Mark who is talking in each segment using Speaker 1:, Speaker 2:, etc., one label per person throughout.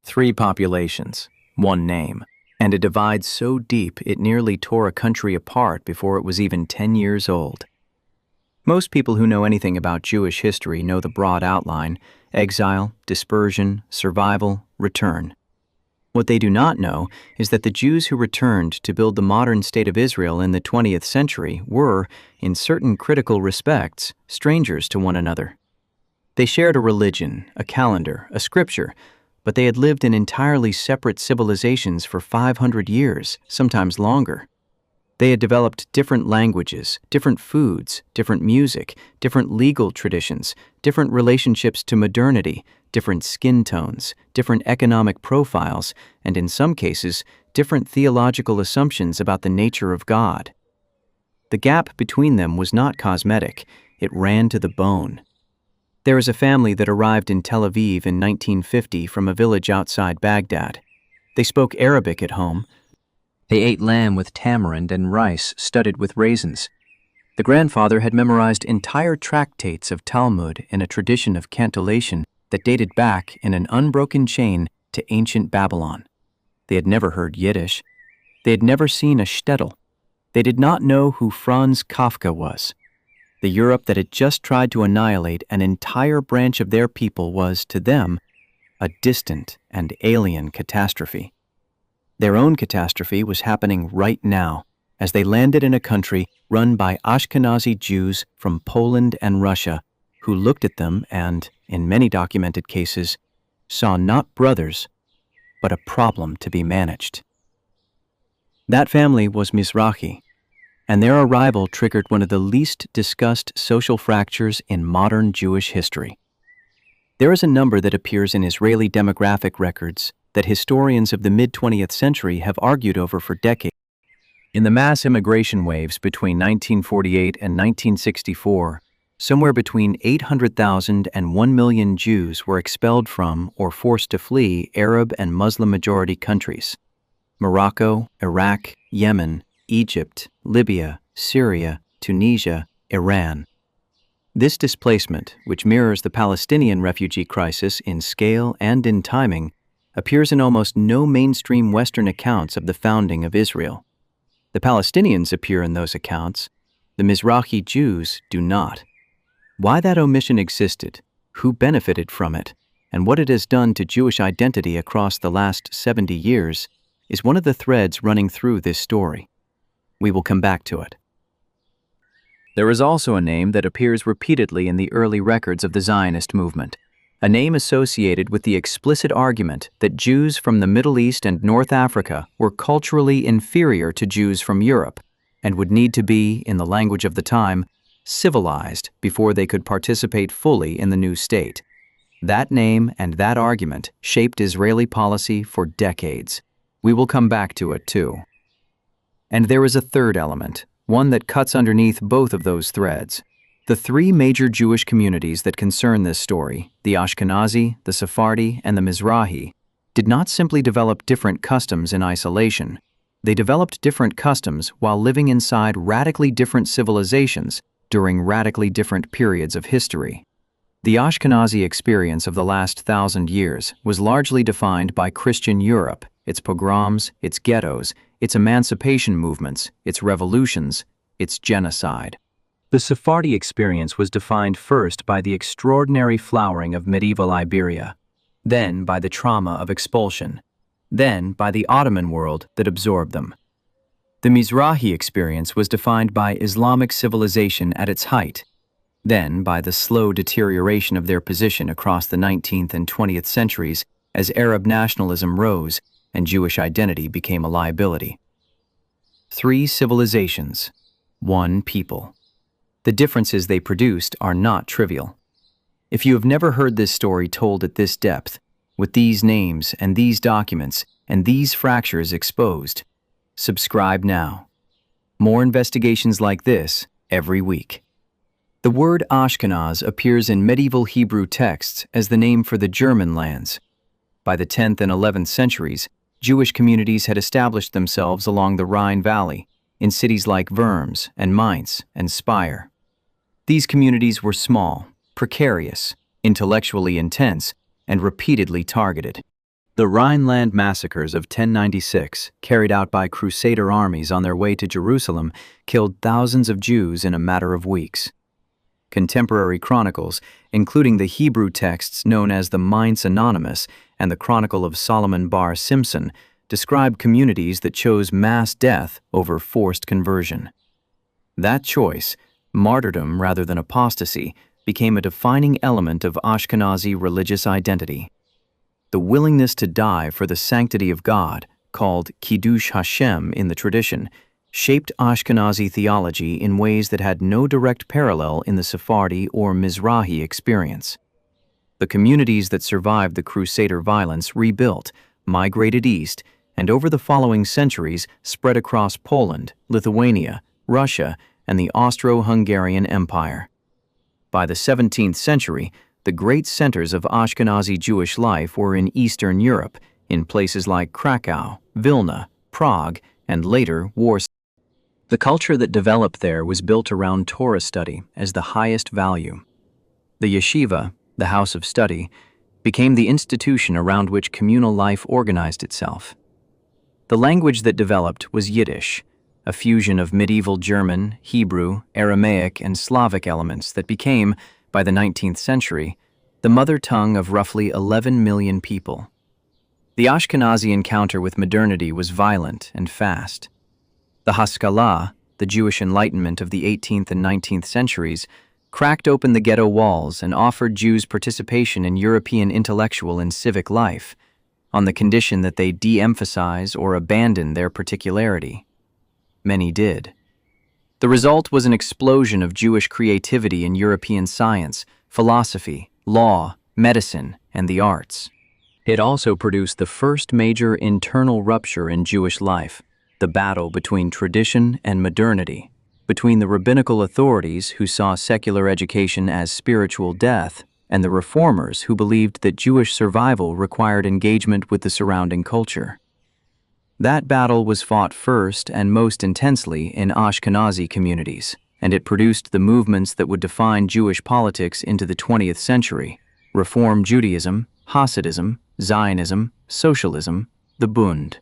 Speaker 1: Three populations, one name, and a divide so deep it nearly tore a country apart before it was even 10 years old. Most people who know anything about Jewish history know the broad outline: exile, dispersion, survival, return. What they do not know is that the Jews who returned to build the modern state of Israel in the 20th century were, in certain critical respects, strangers to one another. They shared a religion, a calendar, a scripture, but they had lived in entirely separate civilizations for 500 years, sometimes longer. They had developed different languages, different foods, different music, different legal traditions, different relationships to modernity, different skin tones, different economic profiles, and in some cases, different theological assumptions about the nature of God. The gap between them was not cosmetic, it ran to the bone. There is a family that arrived in Tel Aviv in 1950 from a village outside Baghdad. They spoke Arabic at home. They ate lamb with tamarind and rice studded with raisins. The grandfather had memorized entire tractates of Talmud in a tradition of cantillation that dated back in an unbroken chain to ancient Babylon. They had never heard Yiddish. They had never seen a shtetl. They did not know who Franz Kafka was. The Europe that had just tried to annihilate an entire branch of their people was, to them, a distant and alien catastrophe. Their own catastrophe was happening right now, as they landed in a country run by Ashkenazi Jews from Poland and Russia, who looked at them and, in many documented cases, saw not brothers, but a problem to be managed. That family was Mizrahi, and their arrival triggered one of the least discussed social fractures in modern Jewish history. There is a number that appears in Israeli demographic records that historians of the mid-20th century have argued over for decades. In the mass immigration waves between 1948 and 1964, somewhere between 800,000 and 1 million Jews were expelled from or forced to flee Arab and Muslim-majority countries: Morocco, Iraq, Yemen, Egypt, Libya, Syria, Tunisia, Iran. This displacement, which mirrors the Palestinian refugee crisis in scale and in timing, appears in almost no mainstream Western accounts of the founding of Israel. The Palestinians appear in those accounts. The Mizrahi Jews do not. Why that omission existed, who benefited from it, and what it has done to Jewish identity across the last 70 years is one of the threads running through this story. We will come back to it. There is also a name that appears repeatedly in the early records of the Zionist movement, a name associated with the explicit argument that Jews from the Middle East and North Africa were culturally inferior to Jews from Europe and would need to be, in the language of the time, civilized before they could participate fully in the new state. That name and that argument shaped Israeli policy for decades. We will come back to it too. And there is a third element, one that cuts underneath both of those threads. The three major Jewish communities that concern this story, the Ashkenazi, the Sephardi, and the Mizrahi, did not simply develop different customs in isolation. They developed different customs while living inside radically different civilizations during radically different periods of history. The Ashkenazi experience of the last 1,000 years was largely defined by Christian Europe, its pogroms, its ghettos, its emancipation movements, its revolutions, its genocide. The Sephardi experience was defined first by the extraordinary flowering of medieval Iberia, then by the trauma of expulsion, then by the Ottoman world that absorbed them. The Mizrahi experience was defined by Islamic civilization at its height, then by the slow deterioration of their position across the 19th and 20th centuries as Arab nationalism rose and Jewish identity became a liability. Three civilizations, one people. The differences they produced are not trivial. If you have never heard this story told at this depth, with these names and these documents and these fractures exposed, subscribe now. More investigations like this every week. The word Ashkenaz appears in medieval Hebrew texts as the name for the German lands. By the 10th and 11th centuries, Jewish communities had established themselves along the Rhine Valley, in cities like Worms and Mainz and Speyer. These communities were small, precarious, intellectually intense, and repeatedly targeted. The Rhineland massacres of 1096, carried out by Crusader armies on their way to Jerusalem, killed thousands of Jews in a matter of weeks. Contemporary chronicles, including the Hebrew texts known as the Mainz Anonymous and the Chronicle of Solomon Bar Simpson, describe communities that chose mass death over forced conversion. That choice, martyrdom rather than apostasy, became a defining element of Ashkenazi religious identity. The willingness to die for the sanctity of God, called Kiddush Hashem in the tradition, shaped Ashkenazi theology in ways that had no direct parallel in the Sephardi or Mizrahi experience. The communities that survived the Crusader violence rebuilt, migrated east, and over the following centuries spread across Poland, Lithuania, Russia, and the Austro-Hungarian Empire. By the 17th century, the great centers of Ashkenazi Jewish life were in Eastern Europe, in places like Krakow, Vilna, Prague, and later Warsaw. The culture that developed there was built around Torah study as the highest value. The yeshiva, the house of study, became the institution around which communal life organized itself. The language that developed was Yiddish, a fusion of medieval German, Hebrew, Aramaic, and Slavic elements that became, by the 19th century, the mother tongue of roughly 11 million people. The Ashkenazi encounter with modernity was violent and fast. The Haskalah, the Jewish Enlightenment of the 18th and 19th centuries, cracked open the ghetto walls and offered Jews participation in European intellectual and civic life, on the condition that they de-emphasize or abandon their particularity. Many did. The result was an explosion of Jewish creativity in European science, philosophy, law, medicine, and the arts. It also produced the first major internal rupture in Jewish life, the battle between tradition and modernity, between the rabbinical authorities who saw secular education as spiritual death and the reformers who believed that Jewish survival required engagement with the surrounding culture. That battle was fought first and most intensely in Ashkenazi communities, and it produced the movements that would define Jewish politics into the 20th century: Reform Judaism, Hasidism, Zionism, Socialism, the Bund.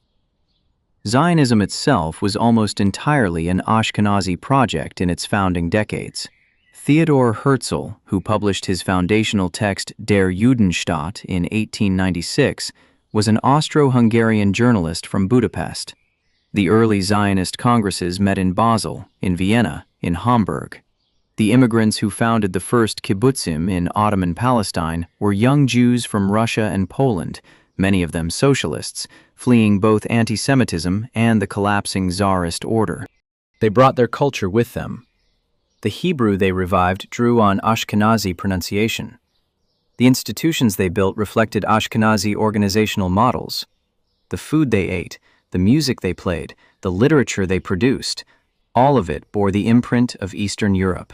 Speaker 1: Zionism itself was almost entirely an Ashkenazi project in its founding decades. Theodor Herzl, who published his foundational text Der Judenstaat in 1896, was an Austro-Hungarian journalist from Budapest. The early Zionist congresses met in Basel, in Vienna, in Hamburg. The immigrants who founded the first kibbutzim in Ottoman Palestine were young Jews from Russia and Poland, many of them socialists, fleeing both anti-Semitism and the collapsing Tsarist order. They brought their culture with them. The Hebrew they revived drew on Ashkenazi pronunciation. The institutions they built reflected Ashkenazi organizational models. The food they ate, the music they played, the literature they produced, all of it bore the imprint of Eastern Europe.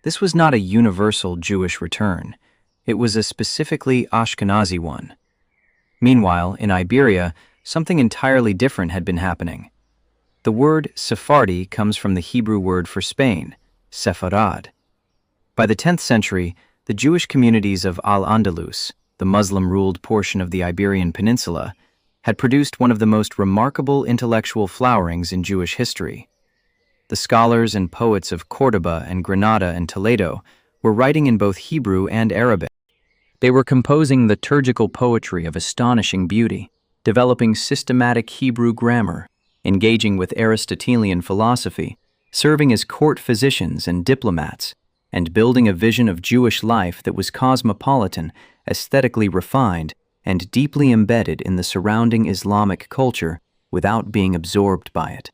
Speaker 1: This was not a universal Jewish return. It was a specifically Ashkenazi one. Meanwhile, in Iberia, something entirely different had been happening. The word Sephardi comes from the Hebrew word for Spain, Sepharad. By the 10th century, the Jewish communities of Al-Andalus, the Muslim-ruled portion of the Iberian Peninsula, had produced one of the most remarkable intellectual flowerings in Jewish history. The scholars and poets of Córdoba and Granada and Toledo were writing in both Hebrew and Arabic. They were composing liturgical poetry of astonishing beauty, developing systematic Hebrew grammar, engaging with Aristotelian philosophy, serving as court physicians and diplomats, and building a vision of Jewish life that was cosmopolitan, aesthetically refined, and deeply embedded in the surrounding Islamic culture without being absorbed by it.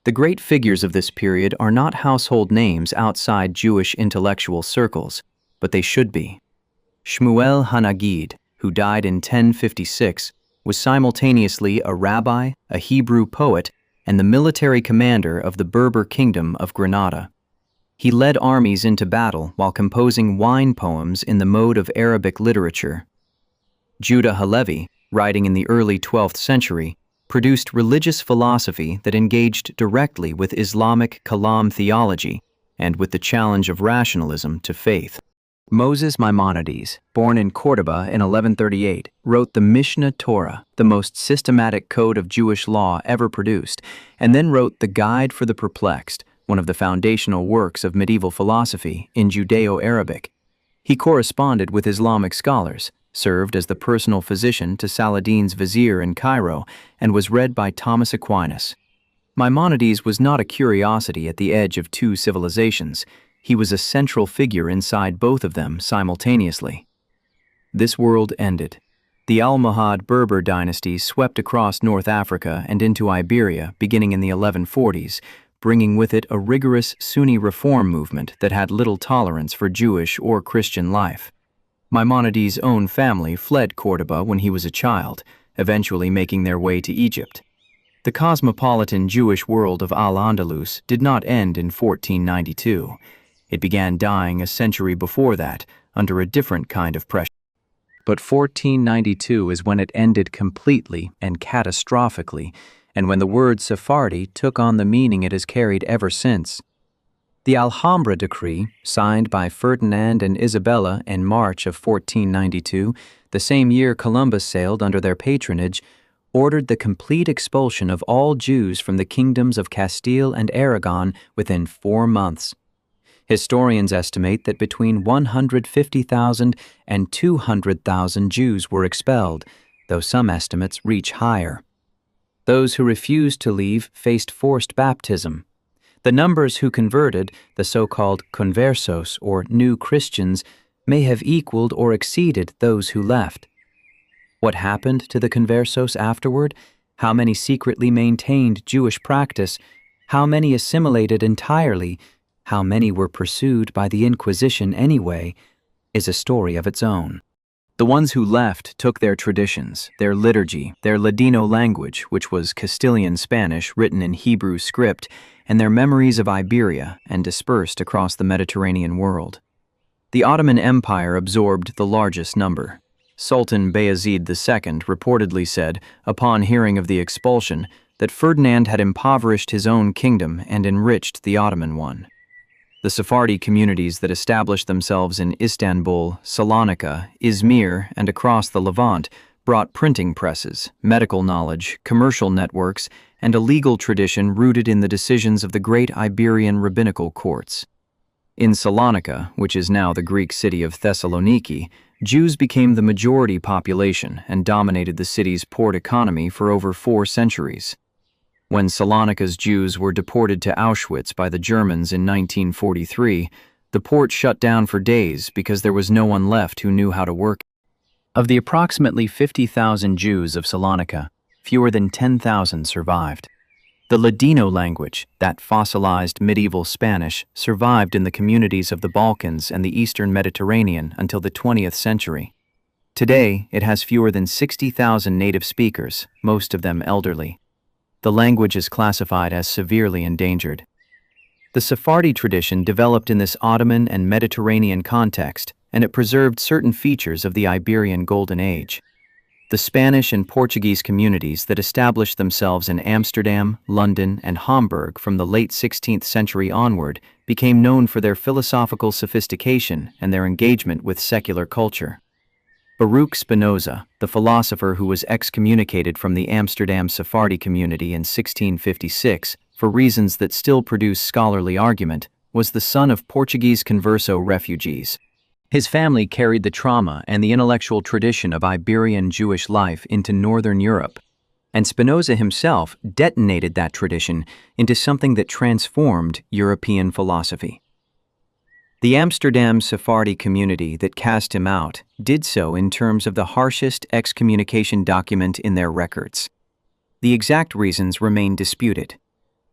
Speaker 1: The great figures of this period are not household names outside Jewish intellectual circles, but they should be. Shmuel Hanagid, who died in 1056, was simultaneously a rabbi, a Hebrew poet, and the military commander of the Berber kingdom of Granada. He led armies into battle while composing wine poems in the mode of Arabic literature. Judah Halevi, writing in the early 12th century, produced religious philosophy that engaged directly with Islamic kalam theology and with the challenge of rationalism to faith. Moses Maimonides, born in Cordoba in 1138, wrote the Mishnah Torah, the most systematic code of Jewish law ever produced, and then wrote the Guide for the Perplexed, one of the foundational works of medieval philosophy in Judeo-Arabic. He corresponded with Islamic scholars, served as the personal physician to Saladin's vizier in Cairo, and was read by Thomas Aquinas. Maimonides was not a curiosity at the edge of two civilizations. He was a central figure inside both of them simultaneously. This world ended. The Almohad Berber dynasty swept across North Africa and into Iberia beginning in the 1140s, bringing with it a rigorous Sunni reform movement that had little tolerance for Jewish or Christian life. Maimonides' own family fled Cordoba when he was a child, eventually making their way to Egypt. The cosmopolitan Jewish world of Al-Andalus did not end in 1492. It began dying a century before that, under a different kind of pressure. But 1492 is when it ended completely and catastrophically, and when the word Sephardi took on the meaning it has carried ever since. The Alhambra Decree, signed by Ferdinand and Isabella in March of 1492, the same year Columbus sailed under their patronage, ordered the complete expulsion of all Jews from the kingdoms of Castile and Aragon within 4 months. Historians estimate that between 150,000 and 200,000 Jews were expelled, though some estimates reach higher. Those who refused to leave faced forced baptism. The numbers who converted, the so-called conversos or new Christians, may have equaled or exceeded those who left. What happened to the conversos afterward? How many secretly maintained Jewish practice? How many assimilated entirely? How many were pursued by the Inquisition anyway, is a story of its own. The ones who left took their traditions, their liturgy, their Ladino language, which was Castilian Spanish written in Hebrew script, and their memories of Iberia, and dispersed across the Mediterranean world. The Ottoman Empire absorbed the largest number. Sultan Bayezid II reportedly said, upon hearing of the expulsion, that Ferdinand had impoverished his own kingdom and enriched the Ottoman one. The Sephardi communities that established themselves in Istanbul, Salonika, Izmir, and across the Levant brought printing presses, medical knowledge, commercial networks, and a legal tradition rooted in the decisions of the great Iberian rabbinical courts. In Salonika, which is now the Greek city of Thessaloniki, Jews became the majority population and dominated the city's port economy for over 4 centuries. When Salonika's Jews were deported to Auschwitz by the Germans in 1943, the port shut down for days because there was no one left who knew how to work. Of the approximately 50,000 Jews of Salonika, fewer than 10,000 survived. The Ladino language, that fossilized medieval Spanish, survived in the communities of the Balkans and the Eastern Mediterranean until the 20th century. Today, it has fewer than 60,000 native speakers, most of them elderly. The language is classified as severely endangered. The Sephardi tradition developed in this Ottoman and Mediterranean context, and it preserved certain features of the Iberian Golden Age. The Spanish and Portuguese communities that established themselves in Amsterdam, London, and Hamburg from the late 16th century onward became known for their philosophical sophistication and their engagement with secular culture. Baruch Spinoza, the philosopher who was excommunicated from the Amsterdam Sephardi community in 1656 for reasons that still produce scholarly argument, was the son of Portuguese converso refugees. His family carried the trauma and the intellectual tradition of Iberian Jewish life into Northern Europe, and Spinoza himself detonated that tradition into something that transformed European philosophy. The Amsterdam Sephardi community that cast him out did so in terms of the harshest excommunication document in their records. The exact reasons remain disputed.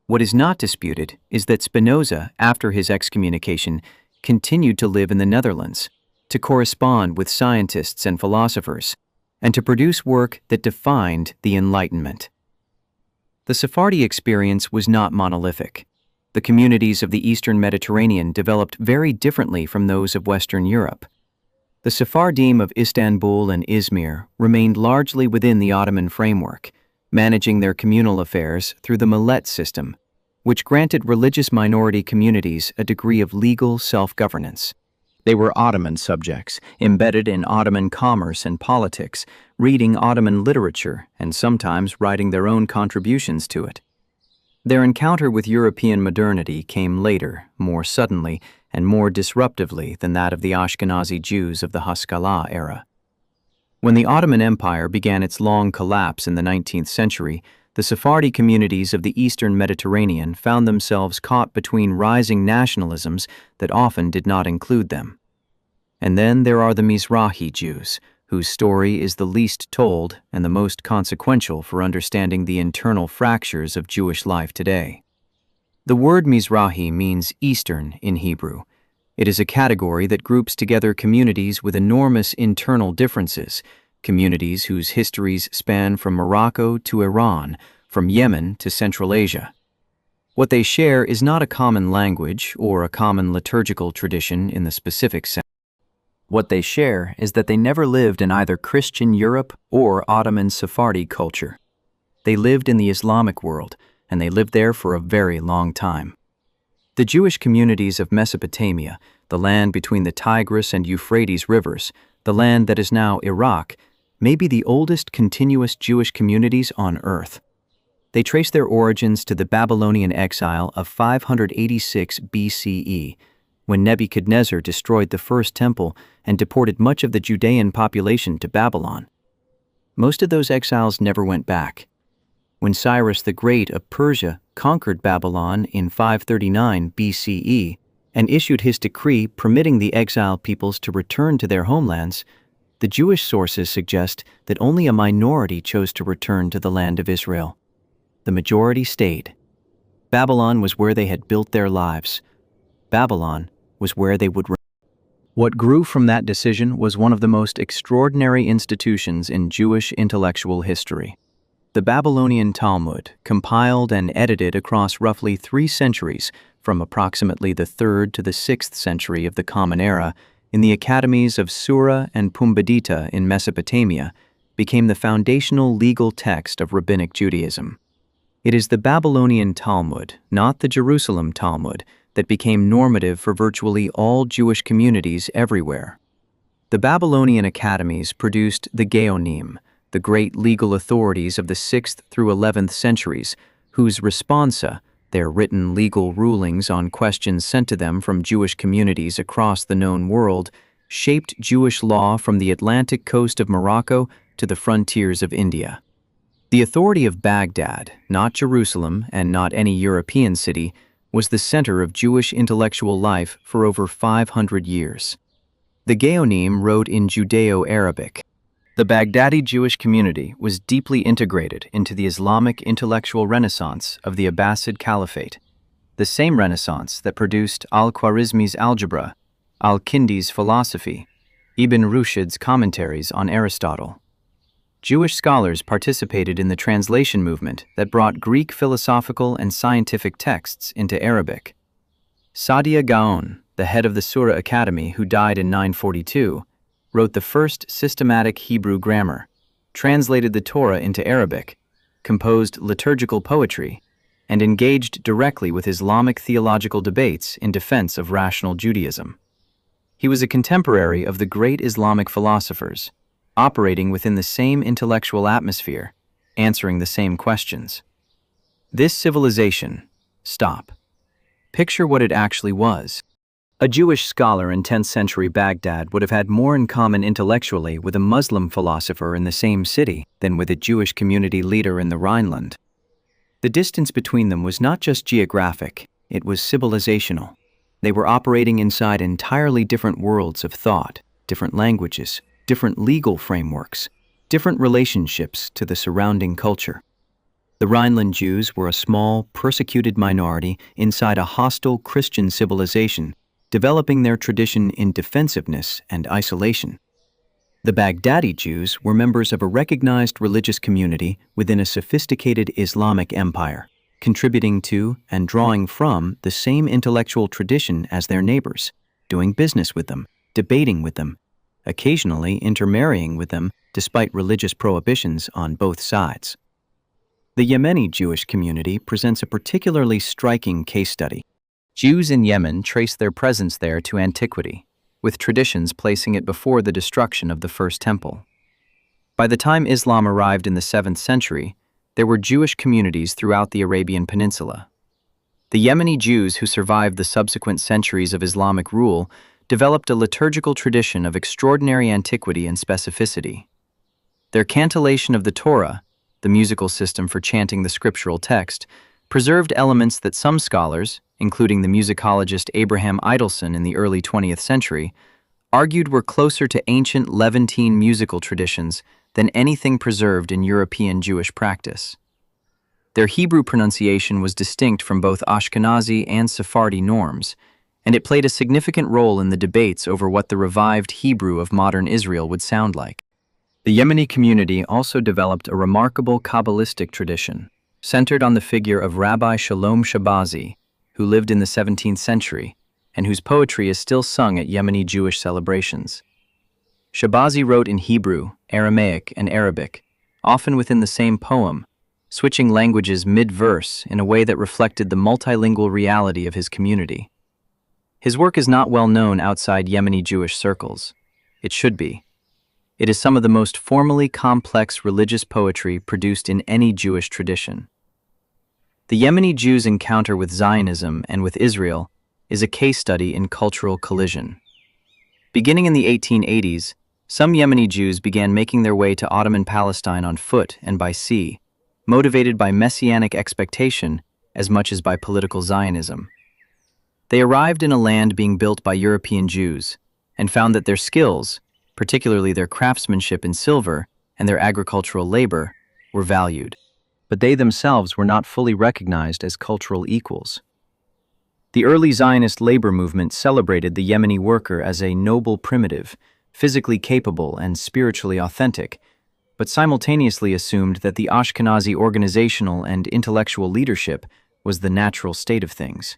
Speaker 1: What is not disputed is that Spinoza, after his excommunication, continued to live in the Netherlands, to correspond with scientists and philosophers, and to produce work that defined the Enlightenment. The Sephardi experience was not monolithic. The communities of the Eastern Mediterranean developed very differently from those of Western Europe. The Sephardim of Istanbul and Izmir remained largely within the Ottoman framework, managing their communal affairs through the millet system, which granted religious minority communities a degree of legal self-governance. They were Ottoman subjects, embedded in Ottoman commerce and politics, reading Ottoman literature and sometimes writing their own contributions to it. Their encounter with European modernity came later, more suddenly, and more disruptively than that of the Ashkenazi Jews of the Haskalah era. When the Ottoman Empire began its long collapse in the 19th century, the Sephardi communities of the Eastern Mediterranean found themselves caught between rising nationalisms that often did not include them. And then there are the Mizrahi Jews, whose story is the least told and the most consequential for understanding the internal fractures of Jewish life today. The word Mizrahi means Eastern in Hebrew. It is a category that groups together communities with enormous internal differences, communities whose histories span from Morocco to Iran, from Yemen to Central Asia. What they share is not a common language or a common liturgical tradition in the specific sense. What they share is that they never lived in either Christian Europe or Ottoman Sephardi culture. They lived in the Islamic world, and they lived there for a very long time. The Jewish communities of Mesopotamia, the land between the Tigris and Euphrates rivers, the land that is now Iraq, may be the oldest continuous Jewish communities on earth. They trace their origins to the Babylonian exile of 586 BCE, when Nebuchadnezzar destroyed the first temple and deported much of the Judean population to Babylon. Most of those exiles never went back. When Cyrus the Great of Persia conquered Babylon in 539 BCE and issued his decree permitting the exiled peoples to return to their homelands, the Jewish sources suggest that only a minority chose to return to the land of Israel. The majority stayed. Babylon was where they had built their lives. Babylon was where they would remain. What grew from that decision was one of the most extraordinary institutions in Jewish intellectual history. The Babylonian Talmud, compiled and edited across roughly 3 centuries, from approximately the 3rd to the 6th century of the Common Era, in the academies of Sura and Pumbedita in Mesopotamia, became the foundational legal text of Rabbinic Judaism. It is the Babylonian Talmud, not the Jerusalem Talmud, that became normative for virtually all Jewish communities everywhere. The Babylonian academies produced the Geonim, the great legal authorities of the 6th through 11th centuries, whose responsa, their written legal rulings on questions sent to them from Jewish communities across the known world, shaped Jewish law from the Atlantic coast of Morocco to the frontiers of India. The authority of Baghdad, not Jerusalem and not any European city, was the center of Jewish intellectual life for over 500 years. The Geonim wrote in Judeo-Arabic. The Baghdadi Jewish community was deeply integrated into the Islamic intellectual renaissance of the Abbasid Caliphate, the same renaissance that produced al-Khwarizmi's algebra, al-Kindi's philosophy, Ibn Rushd's commentaries on Aristotle. Jewish scholars participated in the translation movement that brought Greek philosophical and scientific texts into Arabic. Saadia Gaon, the head of the Sura Academy who died in 942, wrote the first systematic Hebrew grammar, translated the Torah into Arabic, composed liturgical poetry, and engaged directly with Islamic theological debates in defense of rational Judaism. He was a contemporary of the great Islamic philosophers, operating within the same intellectual atmosphere, answering the same questions. This civilization, stop. Picture what it actually was. A Jewish scholar in 10th century Baghdad would have had more in common intellectually with a Muslim philosopher in the same city than with a Jewish community leader in the Rhineland. The distance between them was not just geographic, it was civilizational. They were operating inside entirely different worlds of thought, different languages, different legal frameworks, different relationships to the surrounding culture. The Rhineland Jews were a small, persecuted minority inside a hostile Christian civilization, developing their tradition in defensiveness and isolation. The Baghdadi Jews were members of a recognized religious community within a sophisticated Islamic empire, contributing to and drawing from the same intellectual tradition as their neighbors, doing business with them, debating with them, occasionally intermarrying with them despite religious prohibitions on both sides. The Yemeni Jewish community presents a particularly striking case study. Jews in Yemen trace their presence there to antiquity. with traditions placing it before the destruction of the First Temple. By the time Islam arrived in the 7th century, there were Jewish communities throughout the Arabian Peninsula. The Yemeni Jews who survived the subsequent centuries of Islamic rule developed a liturgical tradition of extraordinary antiquity and specificity. Their cantillation of the Torah, the musical system for chanting the scriptural text, preserved elements that some scholars, including the musicologist Abraham Idelson in the early 20th century, argued were closer to ancient Levantine musical traditions than anything preserved in European Jewish practice. Their Hebrew pronunciation was distinct from both Ashkenazi and Sephardi norms, and it played a significant role in the debates over what the revived Hebrew of modern Israel would sound like. The Yemeni community also developed a remarkable Kabbalistic tradition, centered on the figure of Rabbi Shalom Shabazi, who lived in the 17th century, and whose poetry is still sung at Yemeni Jewish celebrations. Shabazi wrote in Hebrew, Aramaic, and Arabic, often within the same poem, switching languages mid-verse in a way that reflected the multilingual reality of his community. His work is not well known outside Yemeni Jewish circles. It should be. It is some of the most formally complex religious poetry produced in any Jewish tradition. The Yemeni Jews' encounter with Zionism and with Israel is a case study in cultural collision. Beginning in the 1880s, some Yemeni Jews began making their way to Ottoman Palestine on foot and by sea, motivated by messianic expectation as much as by political Zionism. They arrived in a land being built by European Jews and found that their skills, particularly their craftsmanship in silver and their agricultural labor, were valued. But they themselves were not fully recognized as cultural equals. The early Zionist labor movement celebrated the Yemeni worker as a noble primitive, physically capable and spiritually authentic, but simultaneously assumed that the Ashkenazi organizational and intellectual leadership was the natural state of things.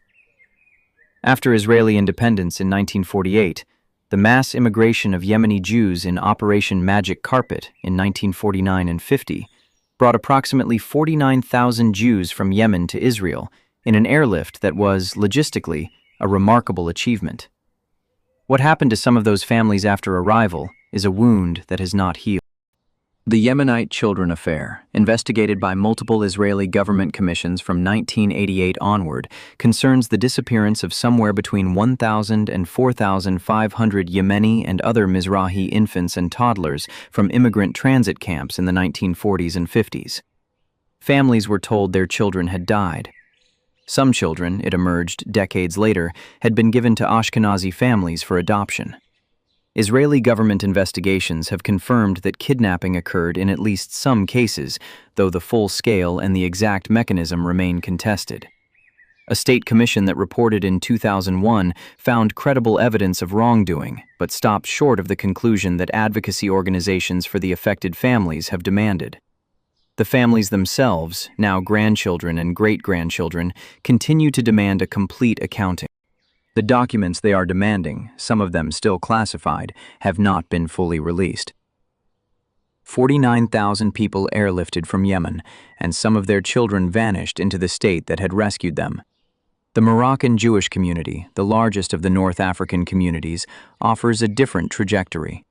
Speaker 1: After Israeli independence in 1948, the mass immigration of Yemeni Jews in Operation Magic Carpet in 1949 and 50 brought approximately 49,000 Jews from Yemen to Israel in an airlift that was, logistically, a remarkable achievement. What happened to some of those families after arrival is a wound that has not healed. The Yemenite Children Affair, investigated by multiple Israeli government commissions from 1988 onward, concerns the disappearance of somewhere between 1,000 and 4,500 Yemeni and other Mizrahi infants and toddlers from immigrant transit camps in the 1940s and 50s. Families were told their children had died. Some children, it emerged decades later, had been given to Ashkenazi families for adoption. Israeli government investigations have confirmed that kidnapping occurred in at least some cases, though the full scale and the exact mechanism remain contested. A state commission that reported in 2001 found credible evidence of wrongdoing, but stopped short of the conclusion that advocacy organizations for the affected families have demanded. The families themselves, now grandchildren and great-grandchildren, continue to demand a complete accounting. The documents they are demanding, some of them still classified, have not been fully released. 49,000 people airlifted from Yemen, and some of their children vanished into the state that had rescued them. The Moroccan Jewish community, the largest of the North African communities, offers a different trajectory.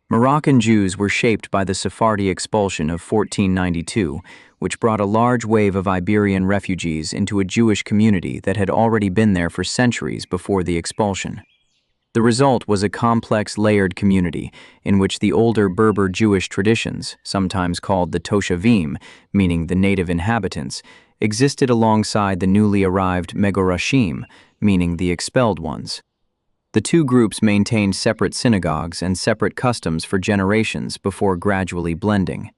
Speaker 1: Moroccan Jews were shaped by the Sephardi expulsion of 1492, which brought a large wave of Iberian refugees into a Jewish community that had already been there for centuries before the expulsion. The result was a complex, layered community in which the older Berber Jewish traditions, sometimes called the Toshavim, meaning the native inhabitants, existed alongside the newly arrived Megorashim, meaning the expelled ones. The two groups maintained separate synagogues and separate customs for generations before gradually blending.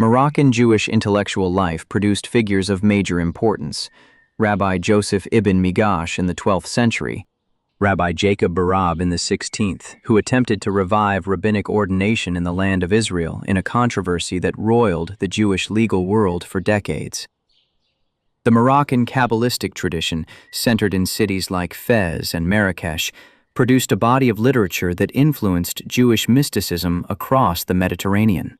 Speaker 1: Moroccan Jewish intellectual life produced figures of major importance: Rabbi Joseph ibn Migash in the 12th century, Rabbi Jacob Barab in the 16th, who attempted to revive rabbinic ordination in the land of Israel in a controversy that roiled the Jewish legal world for decades. The Moroccan Kabbalistic tradition, centered in cities like Fez and Marrakesh, produced a body of literature that influenced Jewish mysticism across the Mediterranean.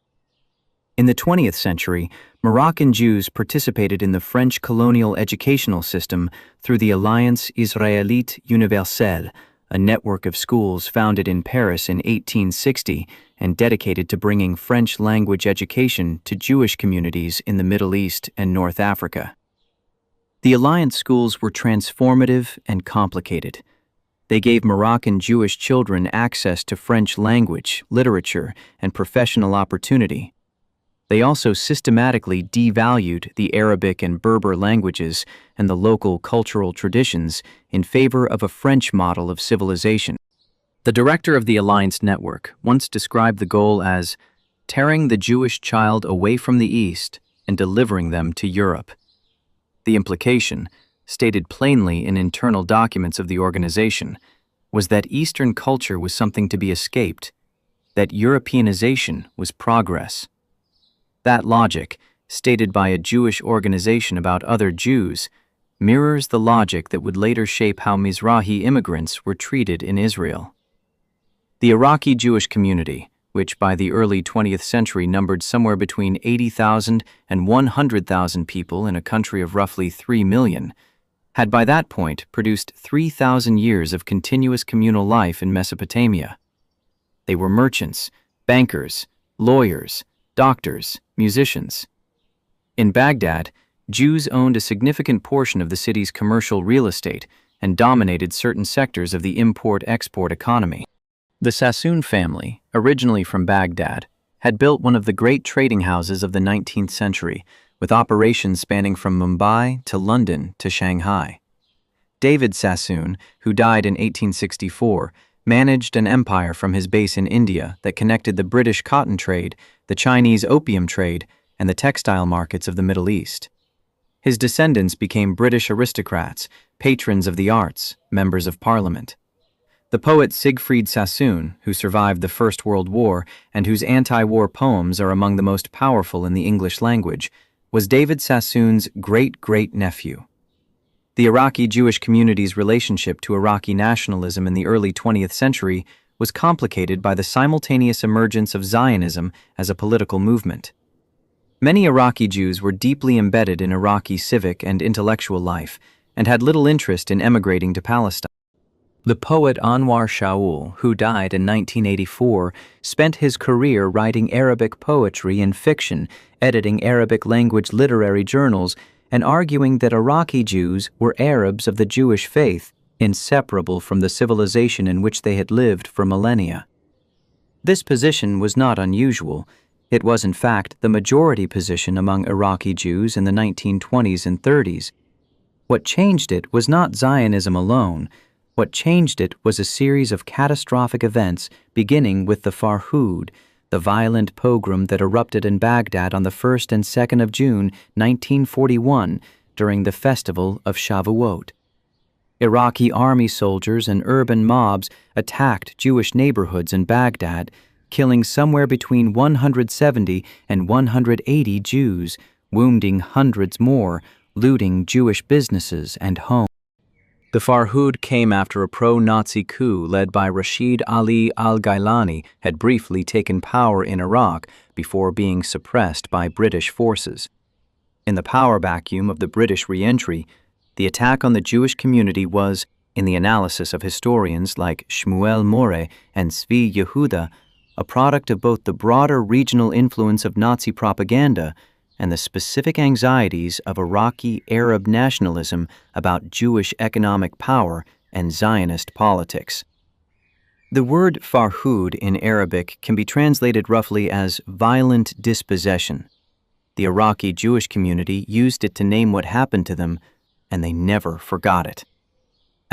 Speaker 1: In the 20th century, Moroccan Jews participated in the French colonial educational system through the Alliance Israélite Universelle, a network of schools founded in Paris in 1860 and dedicated to bringing French language education to Jewish communities in the Middle East and North Africa. The Alliance schools were transformative and complicated. They gave Moroccan Jewish children access to French language, literature, and professional opportunity. They also systematically devalued the Arabic and Berber languages and the local cultural traditions in favor of a French model of civilization. The director of the Alliance Network once described the goal as tearing the Jewish child away from the East and delivering them to Europe. The implication, stated plainly in internal documents of the organization, was that Eastern culture was something to be escaped, that Europeanization was progress. That logic, stated by a Jewish organization about other Jews, mirrors the logic that would later shape how Mizrahi immigrants were treated in Israel. The Iraqi Jewish community, which by the early 20th century numbered somewhere between 80,000 and 100,000 people in a country of roughly 3 million, had by that point produced 3,000 years of continuous communal life in Mesopotamia. They were merchants, bankers, lawyers, doctors, musicians. In Baghdad, Jews owned a significant portion of the city's commercial real estate and dominated certain sectors of the import-export economy. The Sassoon family, originally from Baghdad, had built one of the great trading houses of the 19th century, with operations spanning from Mumbai to London to Shanghai. David Sassoon, who died in 1864, managed an empire from his base in India that connected the British cotton trade, the Chinese opium trade, and the textile markets of the Middle East. His descendants became British aristocrats, patrons of the arts, members of parliament. The poet Siegfried Sassoon, who survived the First World War and whose anti-war poems are among the most powerful in the English language, was David Sassoon's great-great-nephew. The Iraqi Jewish community's relationship to Iraqi nationalism in the early 20th century was complicated by the simultaneous emergence of Zionism as a political movement. Many Iraqi Jews were deeply embedded in Iraqi civic and intellectual life and had little interest in emigrating to Palestine. The poet Anwar Shaul, who died in 1984, spent his career writing Arabic poetry and fiction, editing Arabic-language literary journals, and arguing that Iraqi Jews were Arabs of the Jewish faith, inseparable from the civilization in which they had lived for millennia. This position was not unusual. It was, in fact, the majority position among Iraqi Jews in the 1920s and 30s. What changed it was not Zionism alone. What changed it was a series of catastrophic events, beginning with the Farhud, the violent pogrom that erupted in Baghdad on the 1st and 2nd of June 1941 during the festival of Shavuot. Iraqi army soldiers and urban mobs attacked Jewish neighborhoods in Baghdad, killing somewhere between 170 and 180 Jews, wounding hundreds more, looting Jewish businesses and homes. The Farhud came after a pro-Nazi coup led by Rashid Ali al-Gailani had briefly taken power in Iraq before being suppressed by British forces. In the power vacuum of the British re-entry, the attack on the Jewish community was, in the analysis of historians like Shmuel More and Zvi Yehuda, a product of both the broader regional influence of Nazi propaganda and the specific anxieties of Iraqi Arab nationalism about Jewish economic power and Zionist politics. The word Farhud in Arabic can be translated roughly as violent dispossession. The Iraqi Jewish community used it to name what happened to them, and they never forgot it.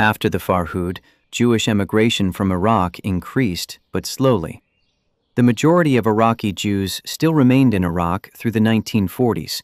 Speaker 1: After the Farhud, Jewish emigration from Iraq increased, but slowly. The majority of Iraqi Jews still remained in Iraq through the 1940s.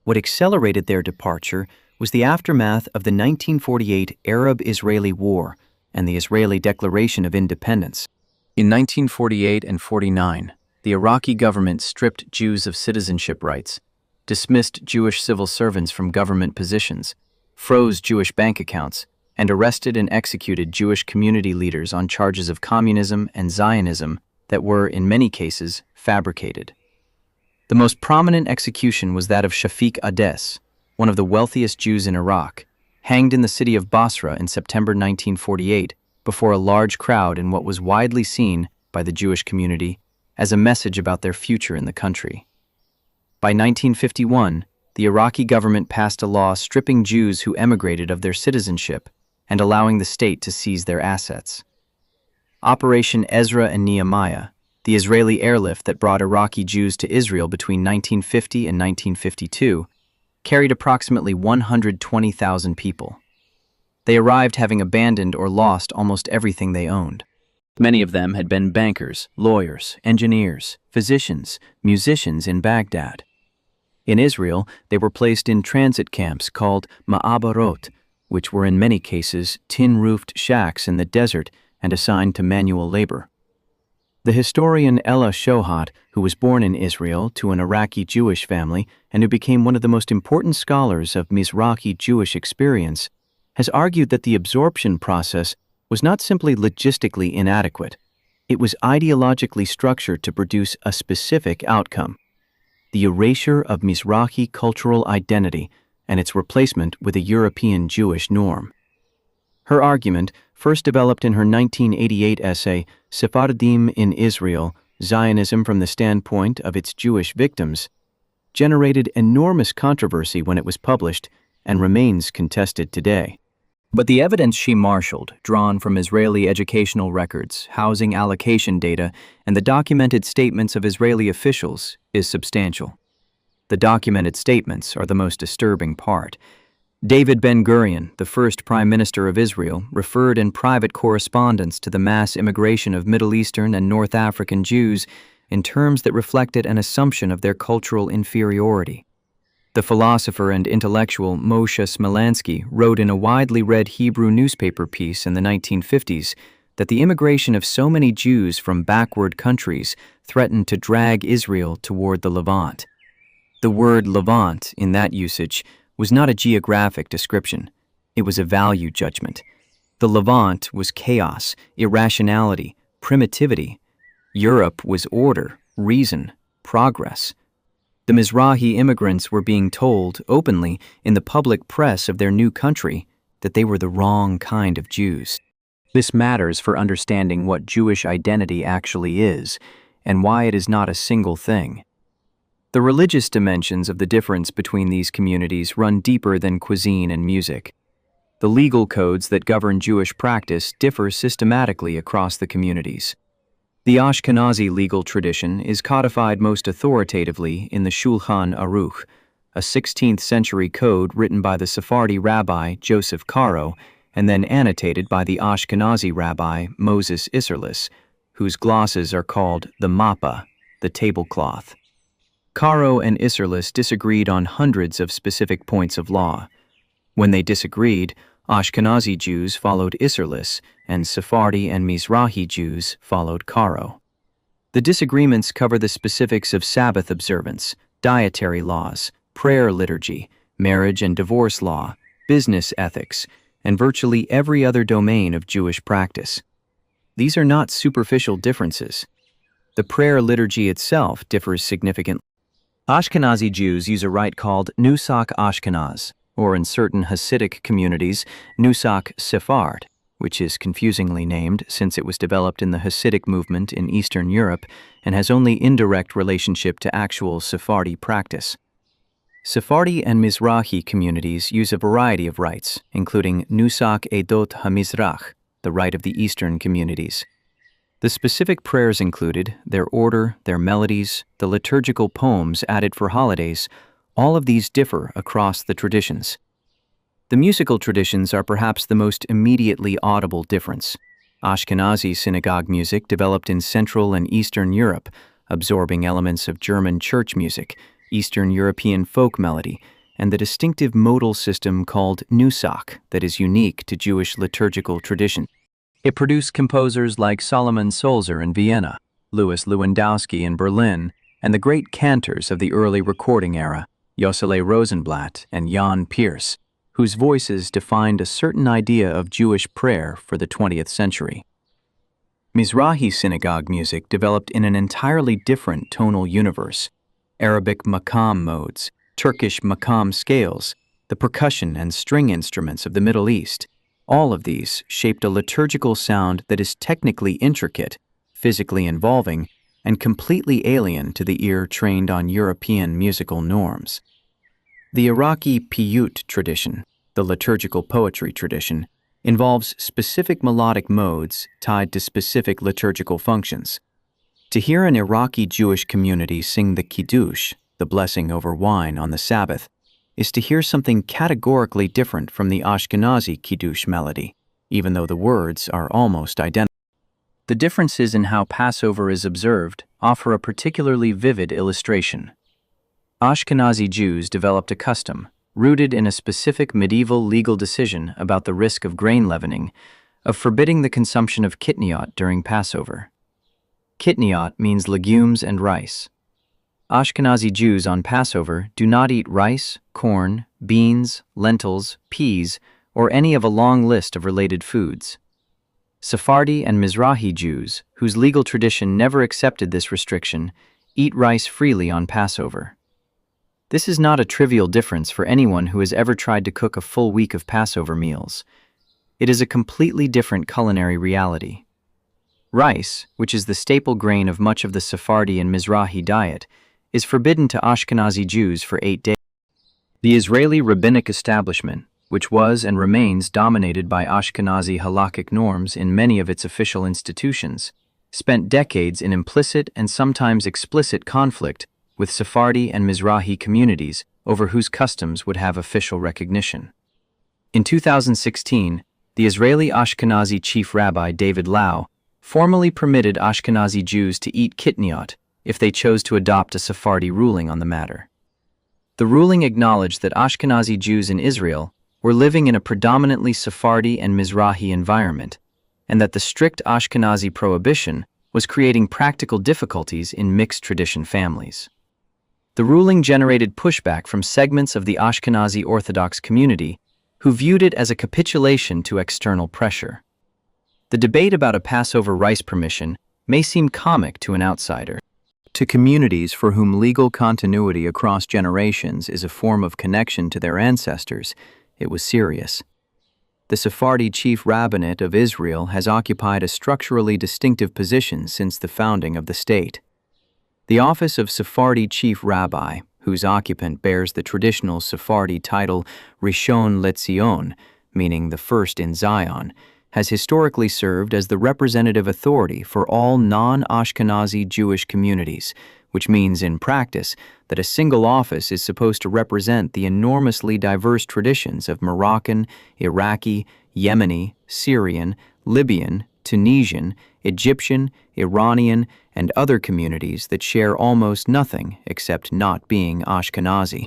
Speaker 1: What accelerated their departure was the aftermath of the 1948 Arab-Israeli War and the Israeli Declaration of Independence. In 1948 and 49, the Iraqi government stripped Jews of citizenship rights, dismissed Jewish civil servants from government positions, froze Jewish bank accounts, and arrested and executed Jewish community leaders on charges of communism and Zionism that were, in many cases, fabricated. The most prominent execution was that of Shafiq Ades, one of the wealthiest Jews in Iraq, hanged in the city of Basra in September 1948 before a large crowd in what was widely seen by the Jewish community as a message about their future in the country. By 1951, the Iraqi government passed a law stripping Jews who emigrated of their citizenship and allowing the state to seize their assets. Operation Ezra and Nehemiah, the Israeli airlift that brought Iraqi Jews to Israel between 1950 and 1952, carried approximately 120,000 people. They arrived having abandoned or lost almost everything they owned. Many of them had been bankers, lawyers, engineers, physicians, musicians in Baghdad. In Israel, they were placed in transit camps called ma'abarot, which were in many cases tin-roofed shacks in the desert and assigned to manual labor. The historian Ella Shohat, who was born in Israel to an Iraqi Jewish family and who became one of the most important scholars of Mizrahi Jewish experience, has argued that the absorption process was not simply logistically inadequate. It was ideologically structured to produce a specific outcome: the erasure of Mizrahi cultural identity and its replacement with a European Jewish norm. Her argument, first developed in her 1988 essay, Sephardim in Israel, Zionism from the Standpoint of Its Jewish Victims, generated enormous controversy when it was published and remains contested today. But the evidence she marshaled, drawn from Israeli educational records, housing allocation data, and the documented statements of Israeli officials, is substantial. The documented statements are the most disturbing part. David Ben-Gurion, the first Prime Minister of Israel, referred in private correspondence to the mass immigration of Middle Eastern and North African Jews in terms that reflected an assumption of their cultural inferiority. The philosopher and intellectual Moshe Smolansky wrote in a widely read Hebrew newspaper piece in the 1950s that the immigration of so many Jews from backward countries threatened to drag Israel toward the Levant. The word Levant, in that usage, was not a geographic description. It was a value judgment. The Levant was chaos, irrationality, primitivity. Europe was order, reason, progress. The Mizrahi immigrants were being told openly in the public press of their new country that they were the wrong kind of Jews. This matters for understanding what Jewish identity actually is and why it is not a single thing. The religious dimensions of the difference between these communities run deeper than cuisine and music. The legal codes that govern Jewish practice differ systematically across the communities. The Ashkenazi legal tradition is codified most authoritatively in the Shulchan Aruch, a 16th century code written by the Sephardi rabbi Joseph Caro and then annotated by the Ashkenazi rabbi Moses Isserles, whose glosses are called the Mappa, the tablecloth. Caro and Isserles disagreed on hundreds of specific points of law. When they disagreed, Ashkenazi Jews followed Isserles, and Sephardi and Mizrahi Jews followed Caro. The disagreements cover the specifics of Sabbath observance, dietary laws, prayer liturgy, marriage and divorce law, business ethics, and virtually every other domain of Jewish practice. These are not superficial differences. The prayer liturgy itself differs significantly. Ashkenazi Jews use a rite called Nusach Ashkenaz, or in certain Hasidic communities, Nusach Sephard, which is confusingly named since it was developed in the Hasidic movement in Eastern Europe and has only indirect relationship to actual Sephardi practice. Sephardi and Mizrahi communities use a variety of rites, including Nusach Edot HaMizrach, the rite of the Eastern communities. The specific prayers included, their order, their melodies, the liturgical poems added for holidays. All of these differ across the traditions. The musical traditions are perhaps the most immediately audible difference. Ashkenazi synagogue music developed in Central and Eastern Europe, absorbing elements of German church music, Eastern European folk melody, and the distinctive modal system called Nusach that is unique to Jewish liturgical tradition. It produced composers like Solomon Solzer in Vienna, Louis Lewandowski in Berlin, and the great cantors of the early recording era, Jossele Rosenblatt and Jan Pearce, whose voices defined a certain idea of Jewish prayer for the 20th century. Mizrahi synagogue music developed in an entirely different tonal universe: Arabic maqam modes, Turkish maqam scales, the percussion and string instruments of the Middle East, All of these shaped a liturgical sound that is technically intricate, physically involving, and completely alien to the ear trained on European musical norms. The Iraqi piyut tradition, the liturgical poetry tradition, involves specific melodic modes tied to specific liturgical functions. To hear an Iraqi Jewish community sing the Kiddush, the blessing over wine on the Sabbath, is to hear something categorically different from the Ashkenazi Kiddush melody, even though the words are almost identical. The differences in how Passover is observed offer a particularly vivid illustration. Ashkenazi Jews developed a custom, rooted in a specific medieval legal decision about the risk of grain leavening, of forbidding the consumption of kitniot during Passover. Kitniot means legumes and rice. Ashkenazi Jews on Passover do not eat rice, corn, beans, lentils, peas, or any of a long list of related foods. Sephardi and Mizrahi Jews, whose legal tradition never accepted this restriction, eat rice freely on Passover. This is not a trivial difference for anyone who has ever tried to cook a full week of Passover meals. It is a completely different culinary reality. Rice, which is the staple grain of much of the Sephardi and Mizrahi diet, is forbidden to Ashkenazi Jews for 8 days. The Israeli rabbinic establishment, which was and remains dominated by Ashkenazi halakhic norms in many of its official institutions, spent decades in implicit and sometimes explicit conflict with Sephardi and Mizrahi communities over whose customs would have official recognition. In 2016, the Israeli Ashkenazi chief rabbi David Lau formally permitted Ashkenazi Jews to eat kitniot if they chose to adopt a Sephardi ruling on the matter. The ruling acknowledged that Ashkenazi Jews in Israel were living in a predominantly Sephardi and Mizrahi environment, and that the strict Ashkenazi prohibition was creating practical difficulties in mixed tradition families. The ruling generated pushback from segments of the Ashkenazi Orthodox community who viewed it as a capitulation to external pressure. The debate about a Passover rice permission may seem comic to an outsider. To communities for whom legal continuity across generations is a form of connection to their ancestors, it was serious. The Sephardi chief rabbinate of Israel has occupied a structurally distinctive position since the founding of the state. The office of Sephardi chief rabbi, whose occupant bears the traditional Sephardi title Rishon LeZion, meaning the first in Zion, has historically served as the representative authority for all non-Ashkenazi Jewish communities, which means in practice that a single office is supposed to represent the enormously diverse traditions of Moroccan, Iraqi, Yemeni, Syrian, Libyan, Tunisian, Egyptian, Iranian, and other communities that share almost nothing except not being Ashkenazi.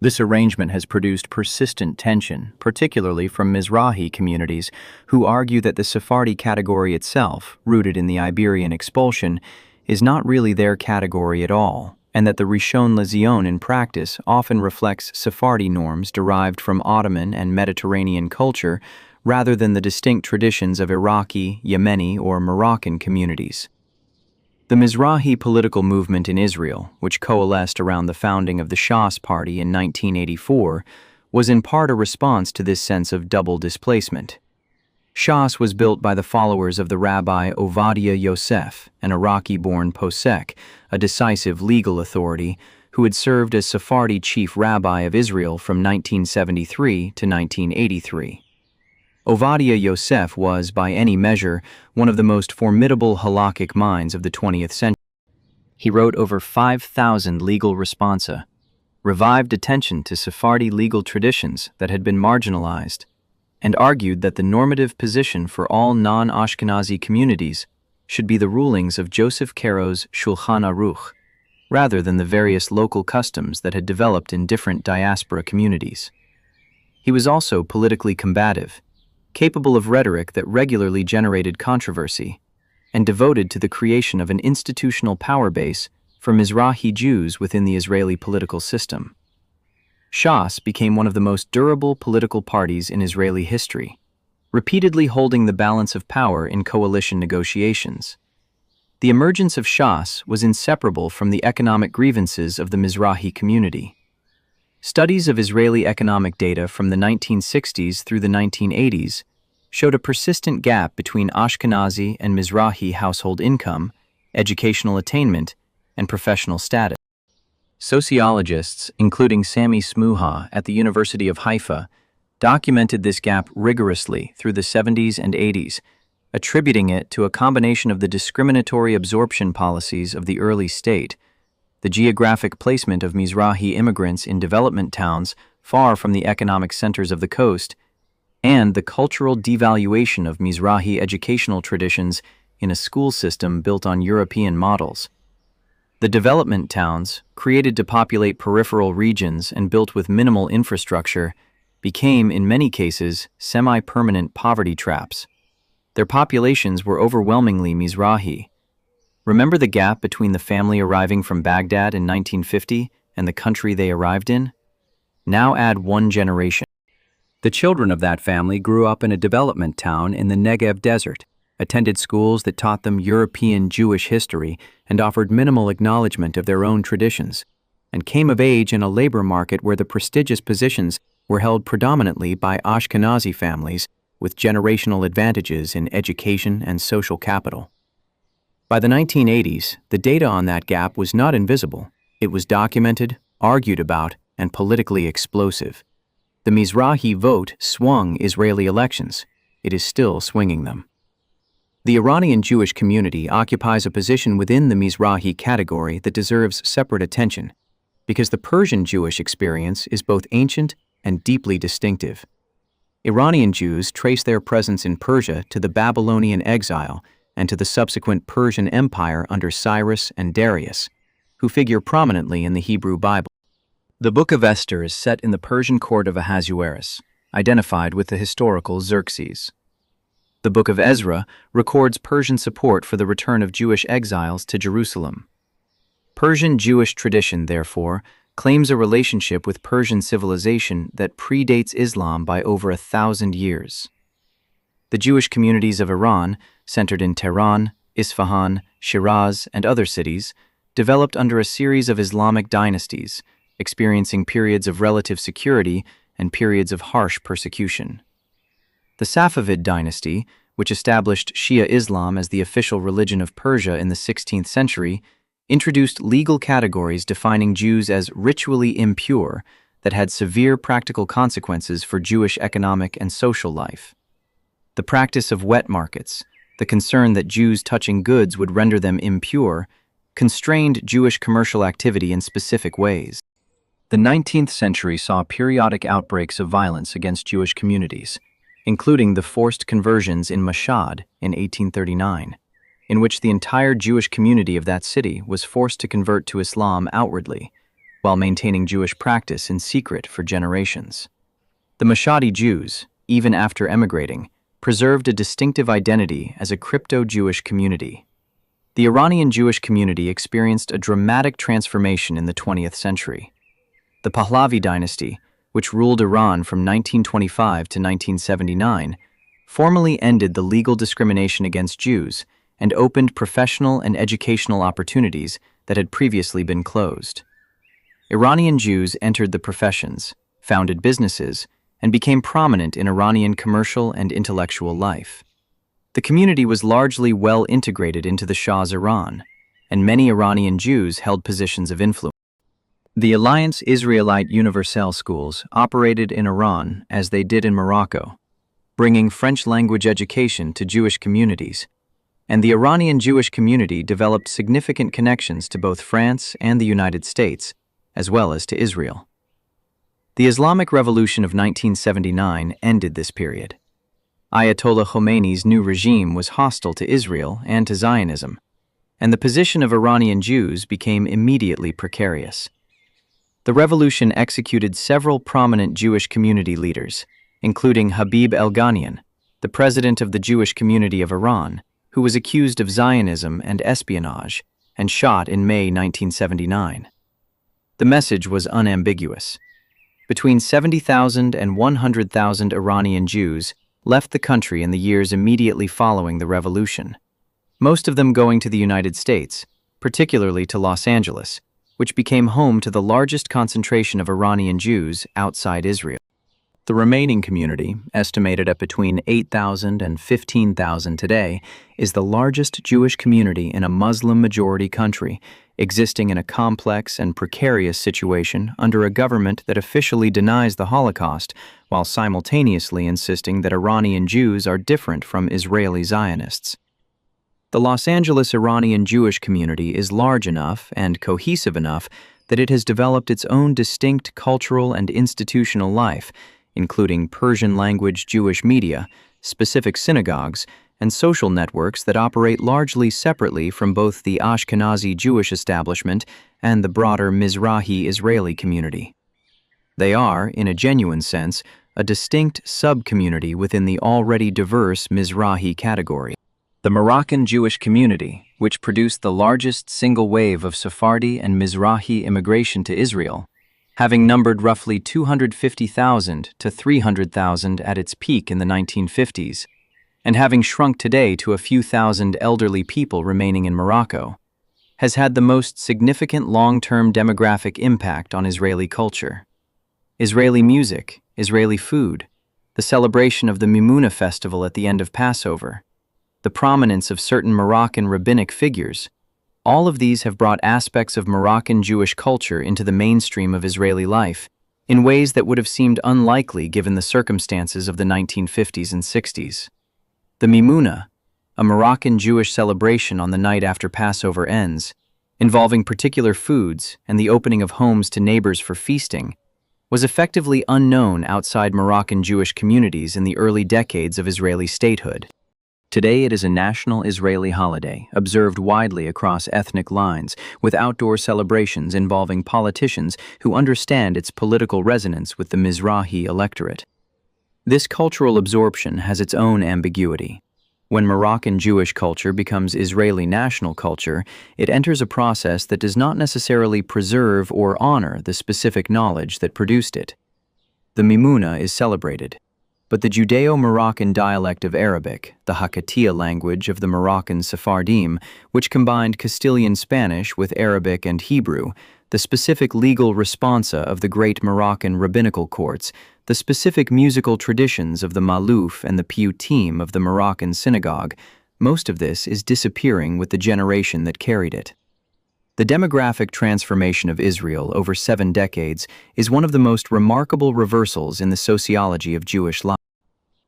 Speaker 1: This arrangement has produced persistent tension, particularly from Mizrahi communities, who argue that the Sephardi category itself, rooted in the Iberian expulsion, is not really their category at all, and that the Rishon LeZion in practice often reflects Sephardi norms derived from Ottoman and Mediterranean culture rather than the distinct traditions of Iraqi, Yemeni, or Moroccan communities. The Mizrahi political movement in Israel, which coalesced around the founding of the Shas Party in 1984, was in part a response to this sense of double displacement. Shas was built by the followers of the Rabbi Ovadia Yosef, an Iraqi-born posek, a decisive legal authority who had served as Sephardi chief rabbi of Israel from 1973 to 1983. Ovadia Yosef was, by any measure, one of the most formidable halakhic minds of the 20th century. He wrote over 5,000 legal responsa, revived attention to Sephardi legal traditions that had been marginalized, and argued that the normative position for all non-Ashkenazi communities should be the rulings of Joseph Caro's Shulchan Aruch, rather than the various local customs that had developed in different diaspora communities. He was also politically combative, capable of rhetoric that regularly generated controversy, and devoted to the creation of an institutional power base for Mizrahi Jews within the Israeli political system. Shas became one of the most durable political parties in Israeli history, repeatedly holding the balance of power in coalition negotiations. The emergence of Shas was inseparable from the economic grievances of the Mizrahi community. Studies of Israeli economic data from the 1960s through the 1980s showed a persistent gap between Ashkenazi and Mizrahi household income, educational attainment, and professional status. Sociologists, including Sami Smuha at the University of Haifa, documented this gap rigorously through the 70s and 80s, attributing it to a combination of the discriminatory absorption policies of the early state, the geographic placement of Mizrahi immigrants in development towns far from the economic centers of the coast, and the cultural devaluation of Mizrahi educational traditions in a school system built on European models. The development towns, created to populate peripheral regions and built with minimal infrastructure, became, in many cases, semi-permanent poverty traps. Their populations were overwhelmingly Mizrahi. Remember the gap between the family arriving from Baghdad in 1950 and the country they arrived in? Now add one generation. The children of that family grew up in a development town in the Negev desert, attended schools that taught them European Jewish history and offered minimal acknowledgement of their own traditions, and came of age in a labor market where the prestigious positions were held predominantly by Ashkenazi families with generational advantages in education and social capital. By the 1980s, the data on that gap was not invisible. It was documented, argued about, and politically explosive. The Mizrahi vote swung Israeli elections. It is still swinging them. The Iranian Jewish community occupies a position within the Mizrahi category that deserves separate attention, because the Persian Jewish experience is both ancient and deeply distinctive. Iranian Jews trace their presence in Persia to the Babylonian exile and to the subsequent Persian Empire under Cyrus and Darius, who figure prominently in the Hebrew Bible. The Book of Esther is set in the Persian court of Ahasuerus, identified with the historical Xerxes. The Book of Ezra records Persian support for the return of Jewish exiles to Jerusalem. Persian Jewish tradition, therefore, claims a relationship with Persian civilization that predates Islam by over 1,000 years. The Jewish communities of Iran, centered in Tehran, Isfahan, Shiraz, and other cities, developed under a series of Islamic dynasties, experiencing periods of relative security and periods of harsh persecution. The Safavid dynasty, which established Shia Islam as the official religion of Persia in the 16th century, introduced legal categories defining Jews as ritually impure that had severe practical consequences for Jewish economic and social life. The practice of wet markets, the concern that Jews touching goods would render them impure, constrained Jewish commercial activity in specific ways. The 19th century saw periodic outbreaks of violence against Jewish communities, including the forced conversions in Mashhad in 1839, in which the entire Jewish community of that city was forced to convert to Islam outwardly, while maintaining Jewish practice in secret for generations. The Mashhadi Jews, even after emigrating, preserved a distinctive identity as a crypto-Jewish community. The Iranian Jewish community experienced a dramatic transformation in the 20th century. The Pahlavi dynasty, which ruled Iran from 1925 to 1979, formally ended the legal discrimination against Jews and opened professional and educational opportunities that had previously been closed. Iranian Jews entered the professions, founded businesses, and became prominent in Iranian commercial and intellectual life. The community was largely well integrated into the Shah's Iran, and many Iranian Jews held positions of influence. The Alliance Israelite Universelle schools operated in Iran as they did in Morocco, bringing French-language education to Jewish communities, and the Iranian Jewish community developed significant connections to both France and the United States, as well as to Israel. The Islamic Revolution of 1979 ended this period. Ayatollah Khomeini's new regime was hostile to Israel and to Zionism, and the position of Iranian Jews became immediately precarious. The revolution executed several prominent Jewish community leaders, including Habib El-Ghanian, the president of the Jewish community of Iran, who was accused of Zionism and espionage and shot in May 1979. The message was unambiguous. Between 70,000 and 100,000 Iranian Jews left the country in the years immediately following the revolution, most of them going to the United States, particularly to Los Angeles, which became home to the largest concentration of Iranian Jews outside Israel. The remaining community, estimated at between 8,000 and 15,000 today, is the largest Jewish community in a Muslim-majority country, existing in a complex and precarious situation under a government that officially denies the Holocaust, while simultaneously insisting that Iranian Jews are different from Israeli Zionists. The Los Angeles Iranian Jewish community is large enough and cohesive enough that it has developed its own distinct cultural and institutional life, including Persian-language Jewish media, specific synagogues, and social networks that operate largely separately from both the Ashkenazi Jewish establishment and the broader Mizrahi Israeli community. They are, in a genuine sense, a distinct sub-community within the already diverse Mizrahi category. The Moroccan Jewish community, which produced the largest single wave of Sephardi and Mizrahi immigration to Israel, having numbered roughly 250,000 to 300,000 at its peak in the 1950s, and having shrunk today to a few thousand elderly people remaining in Morocco, has had the most significant long-term demographic impact on Israeli culture. Israeli music, Israeli food, the celebration of the Mimuna festival at the end of Passover, the prominence of certain Moroccan rabbinic figures, all of these have brought aspects of Moroccan Jewish culture into the mainstream of Israeli life in ways that would have seemed unlikely given the circumstances of the 1950s and 60s. The Mimuna, a Moroccan Jewish celebration on the night after Passover ends, involving particular foods and the opening of homes to neighbors for feasting, was effectively unknown outside Moroccan Jewish communities in the early decades of Israeli statehood. Today it is a national Israeli holiday, observed widely across ethnic lines, with outdoor celebrations involving politicians who understand its political resonance with the Mizrahi electorate. This cultural absorption has its own ambiguity. When Moroccan Jewish culture becomes Israeli national culture, it enters a process that does not necessarily preserve or honor the specific knowledge that produced it. The Mimuna is celebrated, but the Judeo-Moroccan dialect of Arabic, the Hakatiya language of the Moroccan Sephardim, which combined Castilian Spanish with Arabic and Hebrew, the specific legal responsa of the great Moroccan rabbinical courts, the specific musical traditions of the Malouf and the Piyutim of the Moroccan synagogue, most of this is disappearing with the generation that carried it. The demographic transformation of Israel over 7 decades is one of the most remarkable reversals in the sociology of Jewish life.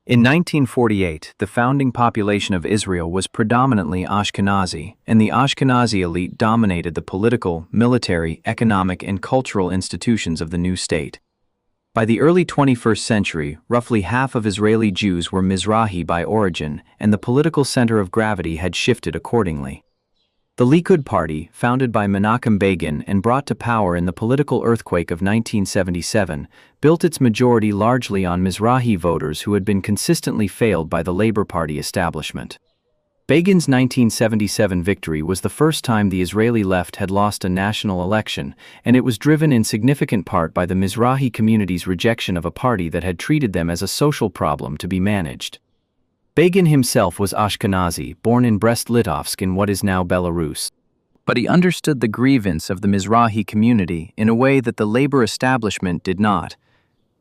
Speaker 1: In 1948, the founding population of Israel was predominantly Ashkenazi, and the Ashkenazi elite dominated the political, military, economic, and cultural institutions of the new state. By the early 21st century, roughly half of Israeli Jews were Mizrahi by origin, and the political center of gravity had shifted accordingly. The Likud party, founded by Menachem Begin and brought to power in the political earthquake of 1977, built its majority largely on Mizrahi voters who had been consistently failed by the Labour Party establishment. Begin's 1977 victory was the first time the Israeli left had lost a national election, and it was driven in significant part by the Mizrahi community's rejection of a party that had treated them as a social problem to be managed. Begin himself was Ashkenazi, born in Brest-Litovsk in what is now Belarus. But he understood the grievance of the Mizrahi community in a way that the labor establishment did not,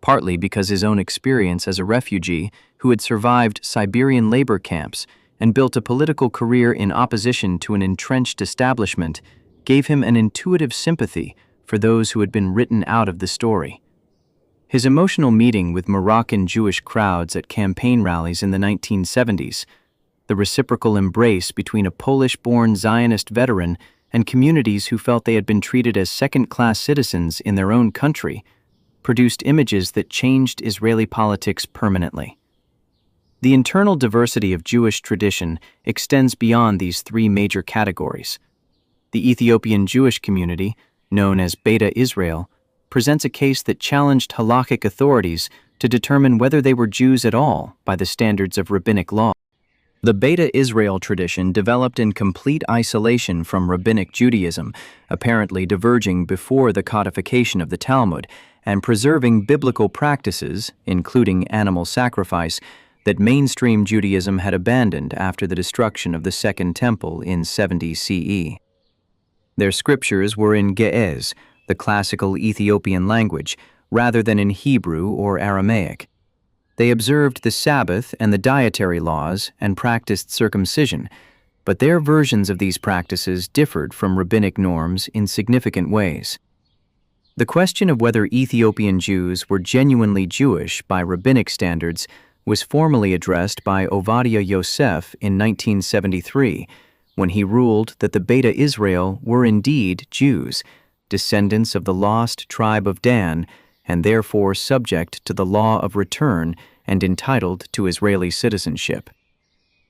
Speaker 1: partly because his own experience as a refugee who had survived Siberian labor camps and built a political career in opposition to an entrenched establishment gave him an intuitive sympathy for those who had been written out of the story. His emotional meeting with Moroccan Jewish crowds at campaign rallies in the 1970s, the reciprocal embrace between a Polish-born Zionist veteran and communities who felt they had been treated as second-class citizens in their own country, produced images that changed Israeli politics permanently. The internal diversity of Jewish tradition extends beyond these 3 major categories. The Ethiopian Jewish community, known as Beta Israel, presents a case that challenged halakhic authorities to determine whether they were Jews at all by the standards of rabbinic law. The Beta Israel tradition developed in complete isolation from rabbinic Judaism, apparently diverging before the codification of the Talmud and preserving biblical practices, including animal sacrifice, that mainstream Judaism had abandoned after the destruction of the Second Temple in 70 CE. Their scriptures were in Ge'ez, the classical Ethiopian language, rather than in Hebrew or Aramaic. They observed the Sabbath and the dietary laws and practiced circumcision, but their versions of these practices differed from rabbinic norms in significant ways. The question of whether Ethiopian Jews were genuinely Jewish by rabbinic standards was formally addressed by Ovadia Yosef in 1973, when he ruled that the Beta Israel were indeed Jews, descendants of the lost tribe of Dan, and therefore subject to the law of return and entitled to Israeli citizenship.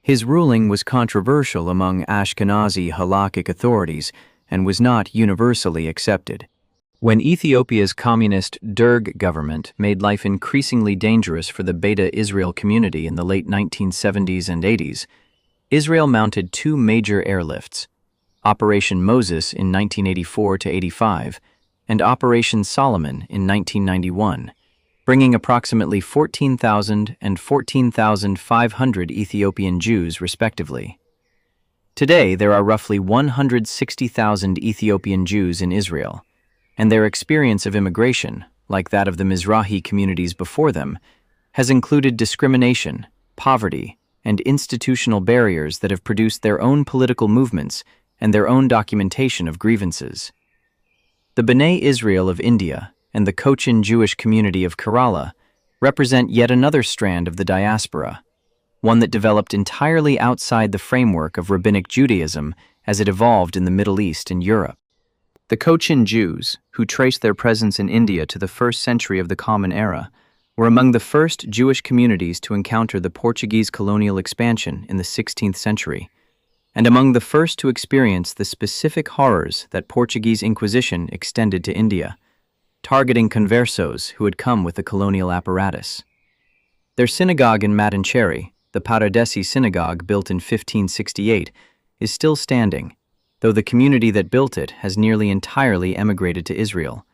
Speaker 1: His ruling was controversial among Ashkenazi halakhic authorities and was not universally accepted. When Ethiopia's communist Derg government made life increasingly dangerous for the Beta Israel community in the late 1970s and 80s, Israel mounted two major airlifts, Operation Moses in 1984-85 and Operation Solomon in 1991, bringing approximately 14,000 and 14,500 Ethiopian Jews respectively. Today, there are roughly 160,000 Ethiopian Jews in Israel, and their experience of immigration, like that of the Mizrahi communities before them, has included discrimination, poverty, and institutional barriers that have produced their own political movements and their own documentation of grievances. The B'nai Israel of India and the Cochin Jewish community of Kerala represent yet another strand of the diaspora, one that developed entirely outside the framework of Rabbinic Judaism as it evolved in the Middle East and Europe. The Cochin Jews, who traced their presence in India to the 1st century of the Common Era, were among the first Jewish communities to encounter the Portuguese colonial expansion in the 16th century, and among the first to experience the specific horrors that Portuguese Inquisition extended to India, targeting conversos who had come with the colonial apparatus. Their synagogue in Madancherry, the Paradesi synagogue built in 1568, is still standing, though the community that built it has nearly entirely emigrated to Israel,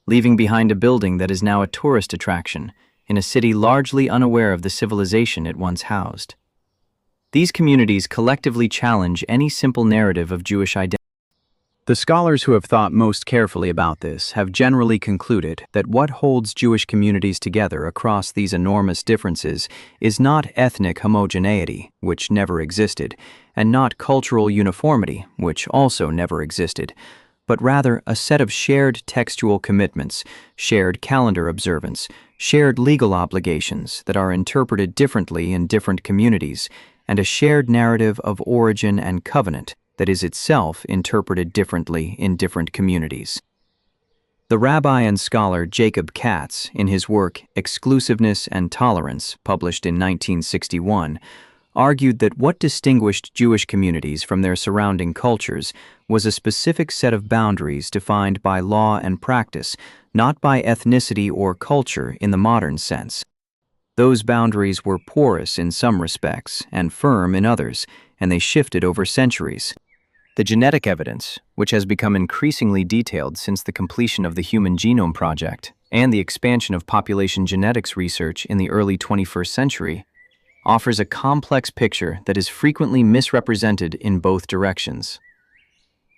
Speaker 1: leaving behind a building that is now a tourist attraction in a city largely unaware of the civilization it once housed. These communities collectively challenge any simple narrative of Jewish identity. The scholars who have thought most carefully about this have generally concluded that what holds Jewish communities together across these enormous differences is not ethnic homogeneity, which never existed, and not cultural uniformity, which also never existed, but rather a set of shared textual commitments, shared calendar observance, shared legal obligations that are interpreted differently in different communities, and a shared narrative of origin and covenant that is itself interpreted differently in different communities. The rabbi and scholar Jacob Katz, in his work Exclusiveness and Tolerance, published in 1961, argued that what distinguished Jewish communities from their surrounding cultures was a specific set of boundaries defined by law and practice, not by ethnicity or culture in the modern sense. Those boundaries were porous in some respects and firm in others, and they shifted over centuries. The genetic evidence, which has become increasingly detailed since the completion of the Human Genome Project and the expansion of population genetics research in the early 21st century, offers a complex picture that is frequently misrepresented in both directions.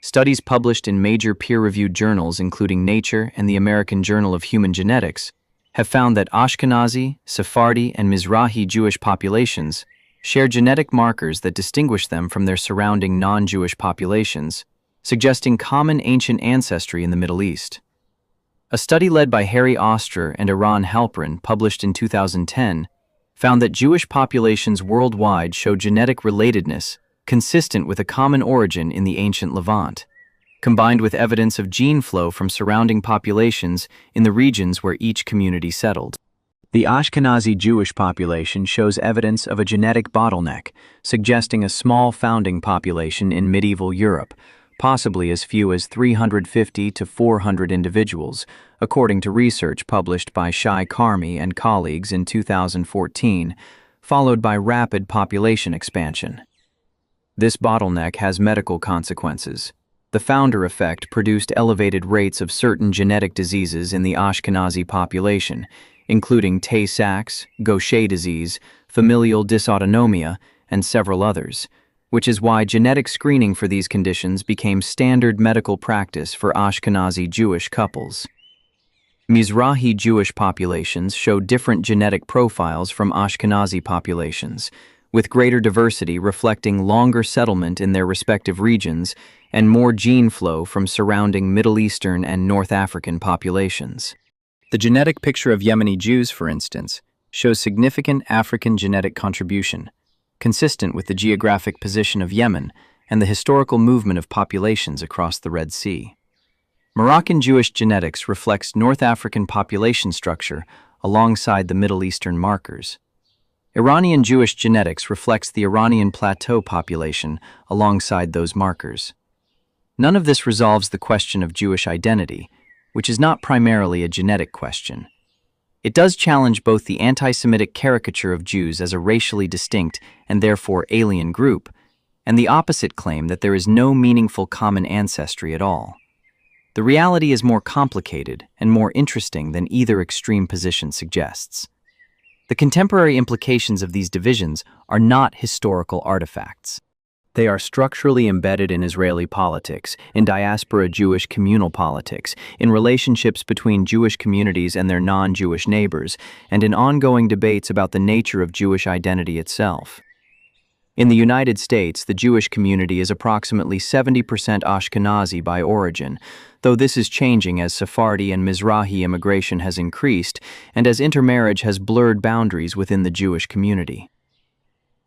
Speaker 1: Studies published in major peer-reviewed journals including Nature and the American Journal of Human Genetics have found that Ashkenazi, Sephardi, and Mizrahi Jewish populations share genetic markers that distinguish them from their surrounding non-Jewish populations, suggesting common ancient ancestry in the Middle East. A study led by Harry Oster and Eran Halperin, published in 2010, found that Jewish populations worldwide show genetic relatedness consistent with a common origin in the ancient Levant, combined with evidence of gene flow from surrounding populations in the regions where each community settled. The Ashkenazi Jewish population shows evidence of a genetic bottleneck, suggesting a small founding population in medieval Europe, possibly as few as 350 to 400 individuals, according to research published by Shai Karmi and colleagues in 2014, followed by rapid population expansion. This bottleneck has medical consequences. The founder effect produced elevated rates of certain genetic diseases in the Ashkenazi population, including Tay-Sachs, Gaucher disease, familial dysautonomia, and several others, which is why genetic screening for these conditions became standard medical practice for Ashkenazi Jewish couples. Mizrahi Jewish populations show different genetic profiles from Ashkenazi populations, with greater diversity reflecting longer settlement in their respective regions and more gene flow from surrounding Middle Eastern and North African populations. The genetic picture of Yemeni Jews, for instance, shows significant African genetic contribution, consistent with the geographic position of Yemen and the historical movement of populations across the Red Sea. Moroccan Jewish genetics reflects North African population structure alongside the Middle Eastern markers. Iranian Jewish genetics reflects the Iranian plateau population alongside those markers. None of this resolves the question of Jewish identity, which is not primarily a genetic question. It does challenge both the anti-Semitic caricature of Jews as a racially distinct and therefore alien group, and the opposite claim that there is no meaningful common ancestry at all. The reality is more complicated and more interesting than either extreme position suggests. The contemporary implications of these divisions are not historical artifacts. They are structurally embedded in Israeli politics, in diaspora Jewish communal politics, in relationships between Jewish communities and their non-Jewish neighbors, and in ongoing debates about the nature of Jewish identity itself. In the United States, the Jewish community is approximately 70% Ashkenazi by origin, though this is changing as Sephardi and Mizrahi immigration has increased and as intermarriage has blurred boundaries within the Jewish community.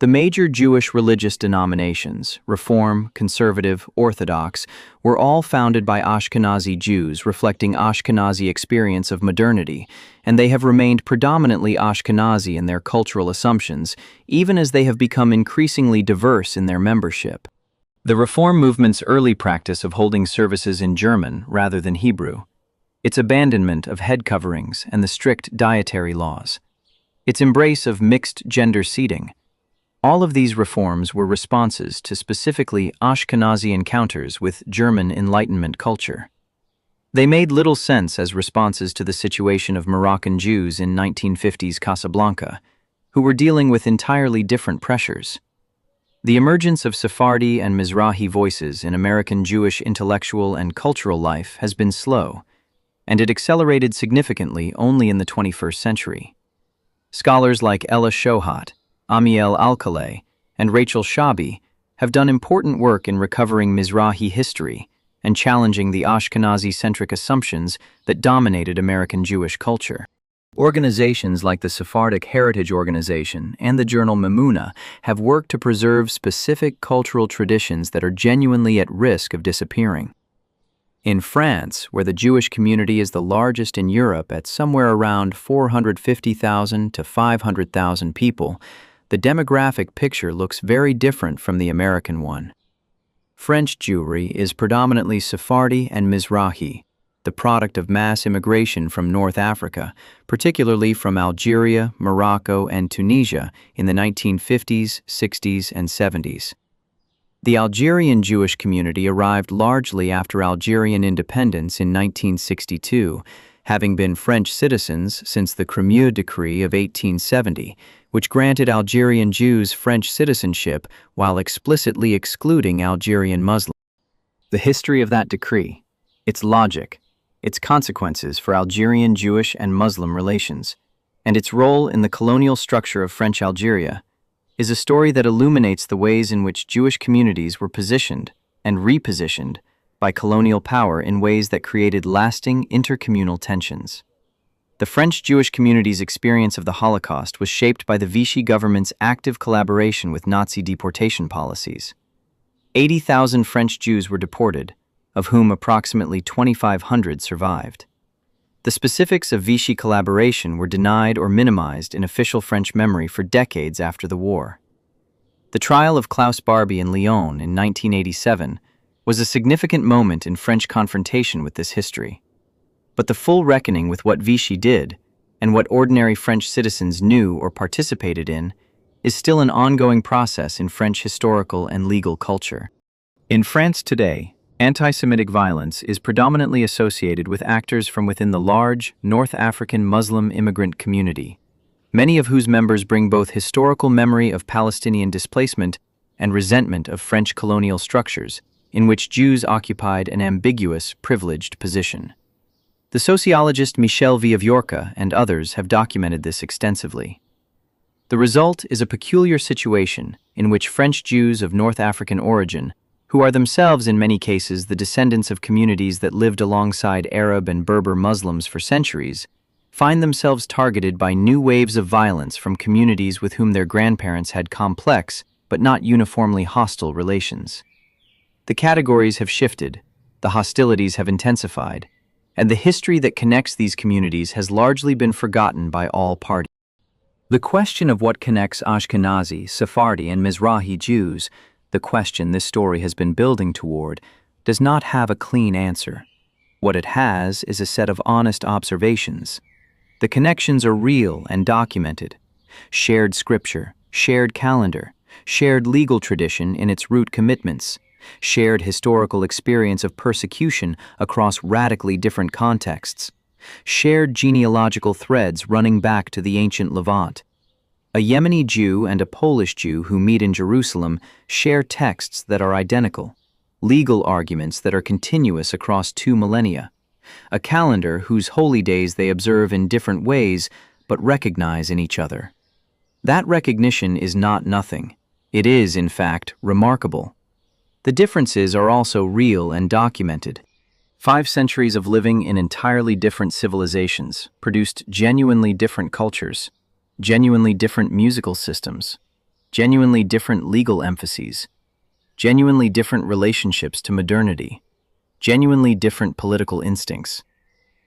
Speaker 1: The major Jewish religious denominations, Reform, Conservative, Orthodox, were all founded by Ashkenazi Jews reflecting Ashkenazi experience of modernity, and they have remained predominantly Ashkenazi in their cultural assumptions, even as they have become increasingly diverse in their membership. The Reform movement's early practice of holding services in German rather than Hebrew, its abandonment of head coverings and the strict dietary laws, its embrace of mixed gender seating, all of these reforms were responses to specifically Ashkenazi encounters with German Enlightenment culture. They made little sense as responses to the situation of Moroccan Jews in 1950s Casablanca, who were dealing with entirely different pressures. The emergence of Sephardi and Mizrahi voices in American Jewish intellectual and cultural life has been slow, and it accelerated significantly only in the 21st century. Scholars like Ella Shohat, Amiel Alcalay, and Rachel Shabi have done important work in recovering Mizrahi history and challenging the Ashkenazi-centric assumptions that dominated American Jewish culture. Organizations like the Sephardic Heritage Organization and the journal Memuna have worked to preserve specific cultural traditions that are genuinely at risk of disappearing. In France, where the Jewish community is the largest in Europe at somewhere around 450,000 to 500,000 people, the demographic picture looks very different from the American one. French Jewry is predominantly Sephardi and Mizrahi, the product of mass immigration from North Africa, particularly from Algeria, Morocco, and Tunisia in the 1950s, 60s, and 70s. The Algerian Jewish community arrived largely after Algerian independence in 1962, having been French citizens since the Crémieux Decree of 1870, which granted Algerian Jews French citizenship while explicitly excluding Algerian Muslims. The history of that decree, its logic, its consequences for Algerian Jewish and Muslim relations, and its role in the colonial structure of French Algeria, is a story that illuminates the ways in which Jewish communities were positioned and repositioned by colonial power in ways that created lasting intercommunal tensions. The French Jewish community's experience of the Holocaust was shaped by the Vichy government's active collaboration with Nazi deportation policies. 80,000 French Jews were deported, of whom approximately 2,500 survived. The specifics of Vichy collaboration were denied or minimized in official French memory for decades after the war. The trial of Klaus Barbie in Lyon in 1987 was a significant moment in French confrontation with this history. But the full reckoning with what Vichy did, and what ordinary French citizens knew or participated in, is still an ongoing process in French historical and legal culture. In France today, anti-Semitic violence is predominantly associated with actors from within the large North African Muslim immigrant community, many of whose members bring both historical memory of Palestinian displacement and resentment of French colonial structures, in which Jews occupied an ambiguous, privileged position. The sociologist Michel Villaviorca and others have documented this extensively. The result is a peculiar situation in which French Jews of North African origin, who are themselves in many cases the descendants of communities that lived alongside Arab and Berber Muslims for centuries, find themselves targeted by new waves of violence from communities with whom their grandparents had complex but not uniformly hostile relations. The categories have shifted, the hostilities have intensified, and the history that connects these communities has largely been forgotten by all parties. The question of what connects Ashkenazi, Sephardi, and Mizrahi Jews, the question this story has been building toward, does not have a clean answer. What it has is a set of honest observations. The connections are real and documented. Shared scripture, shared calendar, shared legal tradition in its root commitments, shared historical experience of persecution across radically different contexts, shared genealogical threads running back to the ancient Levant. A Yemeni Jew and a Polish Jew who meet in Jerusalem share texts that are identical, legal arguments that are continuous across 2 millennia, a calendar whose holy days they observe in different ways but recognize in each other. That recognition is not nothing. It is, in fact, remarkable. The differences are also real and documented. 5 centuries of living in entirely different civilizations produced genuinely different cultures, genuinely different musical systems, genuinely different legal emphases, genuinely different relationships to modernity, genuinely different political instincts.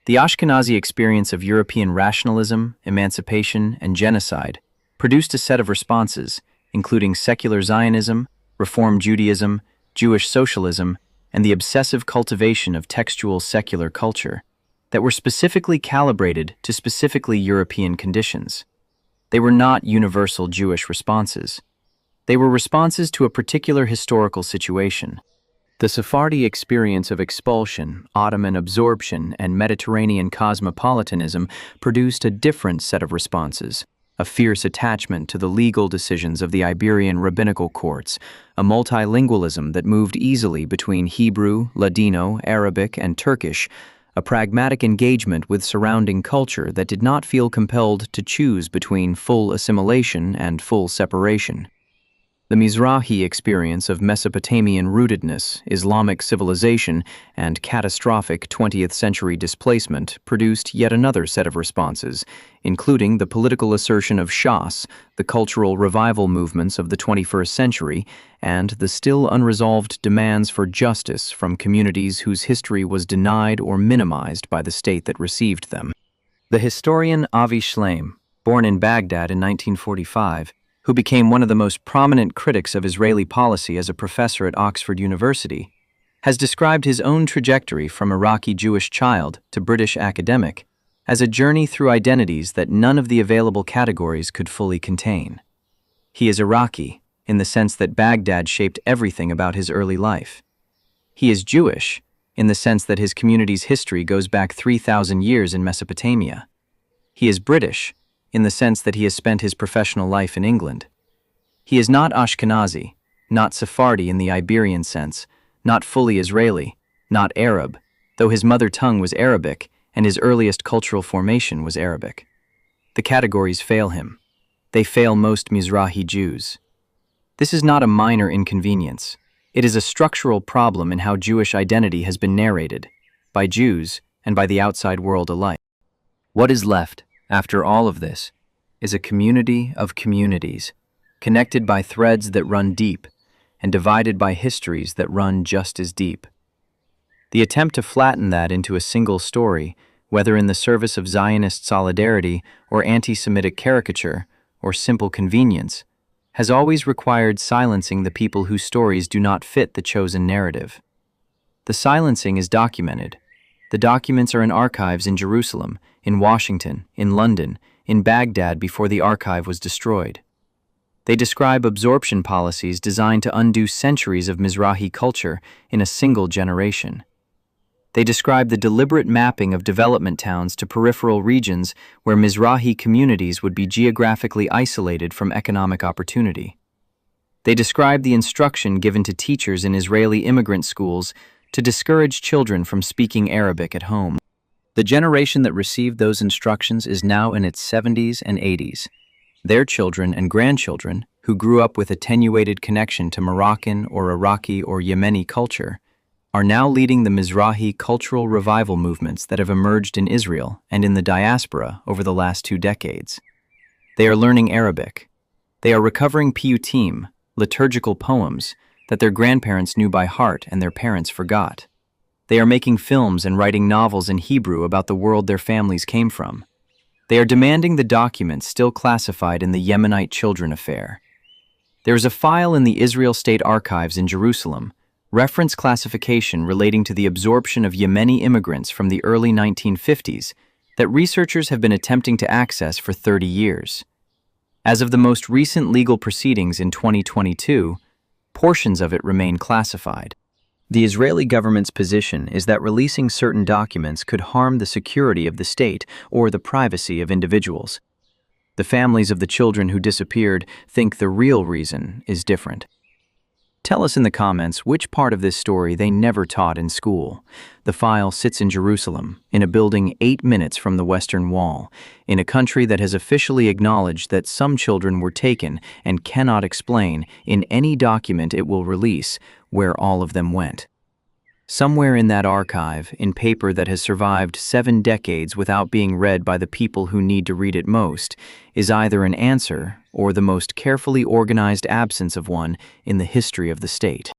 Speaker 1: The Ashkenazi experience of European rationalism, emancipation, and genocide produced a set of responses, including secular Zionism, Reform Judaism, Jewish socialism, and the obsessive cultivation of textual secular culture that were specifically calibrated to specifically European conditions. They were not universal Jewish responses. They were responses to a particular historical situation. The Sephardi experience of expulsion, Ottoman absorption, and Mediterranean cosmopolitanism produced a different set of responses. A fierce attachment to the legal decisions of the Iberian rabbinical courts, a multilingualism that moved easily between Hebrew, Ladino, Arabic, and Turkish, a pragmatic engagement with surrounding culture that did not feel compelled to choose between full assimilation and full separation. The Mizrahi experience of Mesopotamian rootedness, Islamic civilization, and catastrophic 20th century displacement produced yet another set of responses, including the political assertion of Shas, the cultural revival movements of the 21st century, and the still unresolved demands for justice from communities whose history was denied or minimized by the state that received them. The historian Avi Shleim, born in Baghdad in 1945, who became one of the most prominent critics of Israeli policy as a professor at Oxford University, has described his own trajectory from Iraqi Jewish child to British academic as a journey through identities that none of the available categories could fully contain. He is Iraqi, in the sense that Baghdad shaped everything about his early life. He is Jewish, in the sense that his community's history goes back 3,000 years in Mesopotamia. He is British, in the sense that he has spent his professional life in England. He is not Ashkenazi, not Sephardi in the Iberian sense, not fully Israeli, not Arab, though his mother tongue was Arabic and his earliest cultural formation was Arabic. The categories fail him. They fail most Mizrahi Jews. This is not a minor inconvenience. It is a structural problem in how Jewish identity has been narrated, by Jews and by the outside world alike. What is left, after all of this, is a community of communities, connected by threads that run deep and divided by histories that run just as deep. The attempt to flatten that into a single story, whether in the service of Zionist solidarity or anti-Semitic caricature or simple convenience, has always required silencing the people whose stories do not fit the chosen narrative. The silencing is documented. The documents are in archives in Jerusalem, in Washington, in London, in Baghdad before the archive was destroyed. They describe absorption policies designed to undo centuries of Mizrahi culture in a single generation. They describe the deliberate mapping of development towns to peripheral regions where Mizrahi communities would be geographically isolated from economic opportunity. They describe the instruction given to teachers in Israeli immigrant schools to discourage children from speaking Arabic at home. The generation that received those instructions is now in its 70s and 80s. Their children and grandchildren, who grew up with attenuated connection to Moroccan or Iraqi or Yemeni culture, are now leading the Mizrahi cultural revival movements that have emerged in Israel and in the diaspora over the last 2 decades. They are learning Arabic. They are recovering piyutim, liturgical poems, that their grandparents knew by heart and their parents forgot. They are making films and writing novels in Hebrew about the world their families came from. They are demanding the documents still classified in the Yemenite children affair. There is a file in the Israel State Archives in Jerusalem, reference classification relating to the absorption of Yemeni immigrants from the early 1950s, that researchers have been attempting to access for 30 years. As of the most recent legal proceedings in 2022, portions of it remain classified. The Israeli government's position is that releasing certain documents could harm the security of the state or the privacy of individuals. The families of the children who disappeared think the real reason is different. Tell us in the comments which part of this story they never taught in school. The file sits in Jerusalem, in a building 8 minutes from the Western Wall, in a country that has officially acknowledged that some children were taken and cannot explain, in any document it will release, where all of them went. Somewhere in that archive, in paper that has survived 7 decades without being read by the people who need to read it most, is either an answer or the most carefully organized absence of one in the history of the state.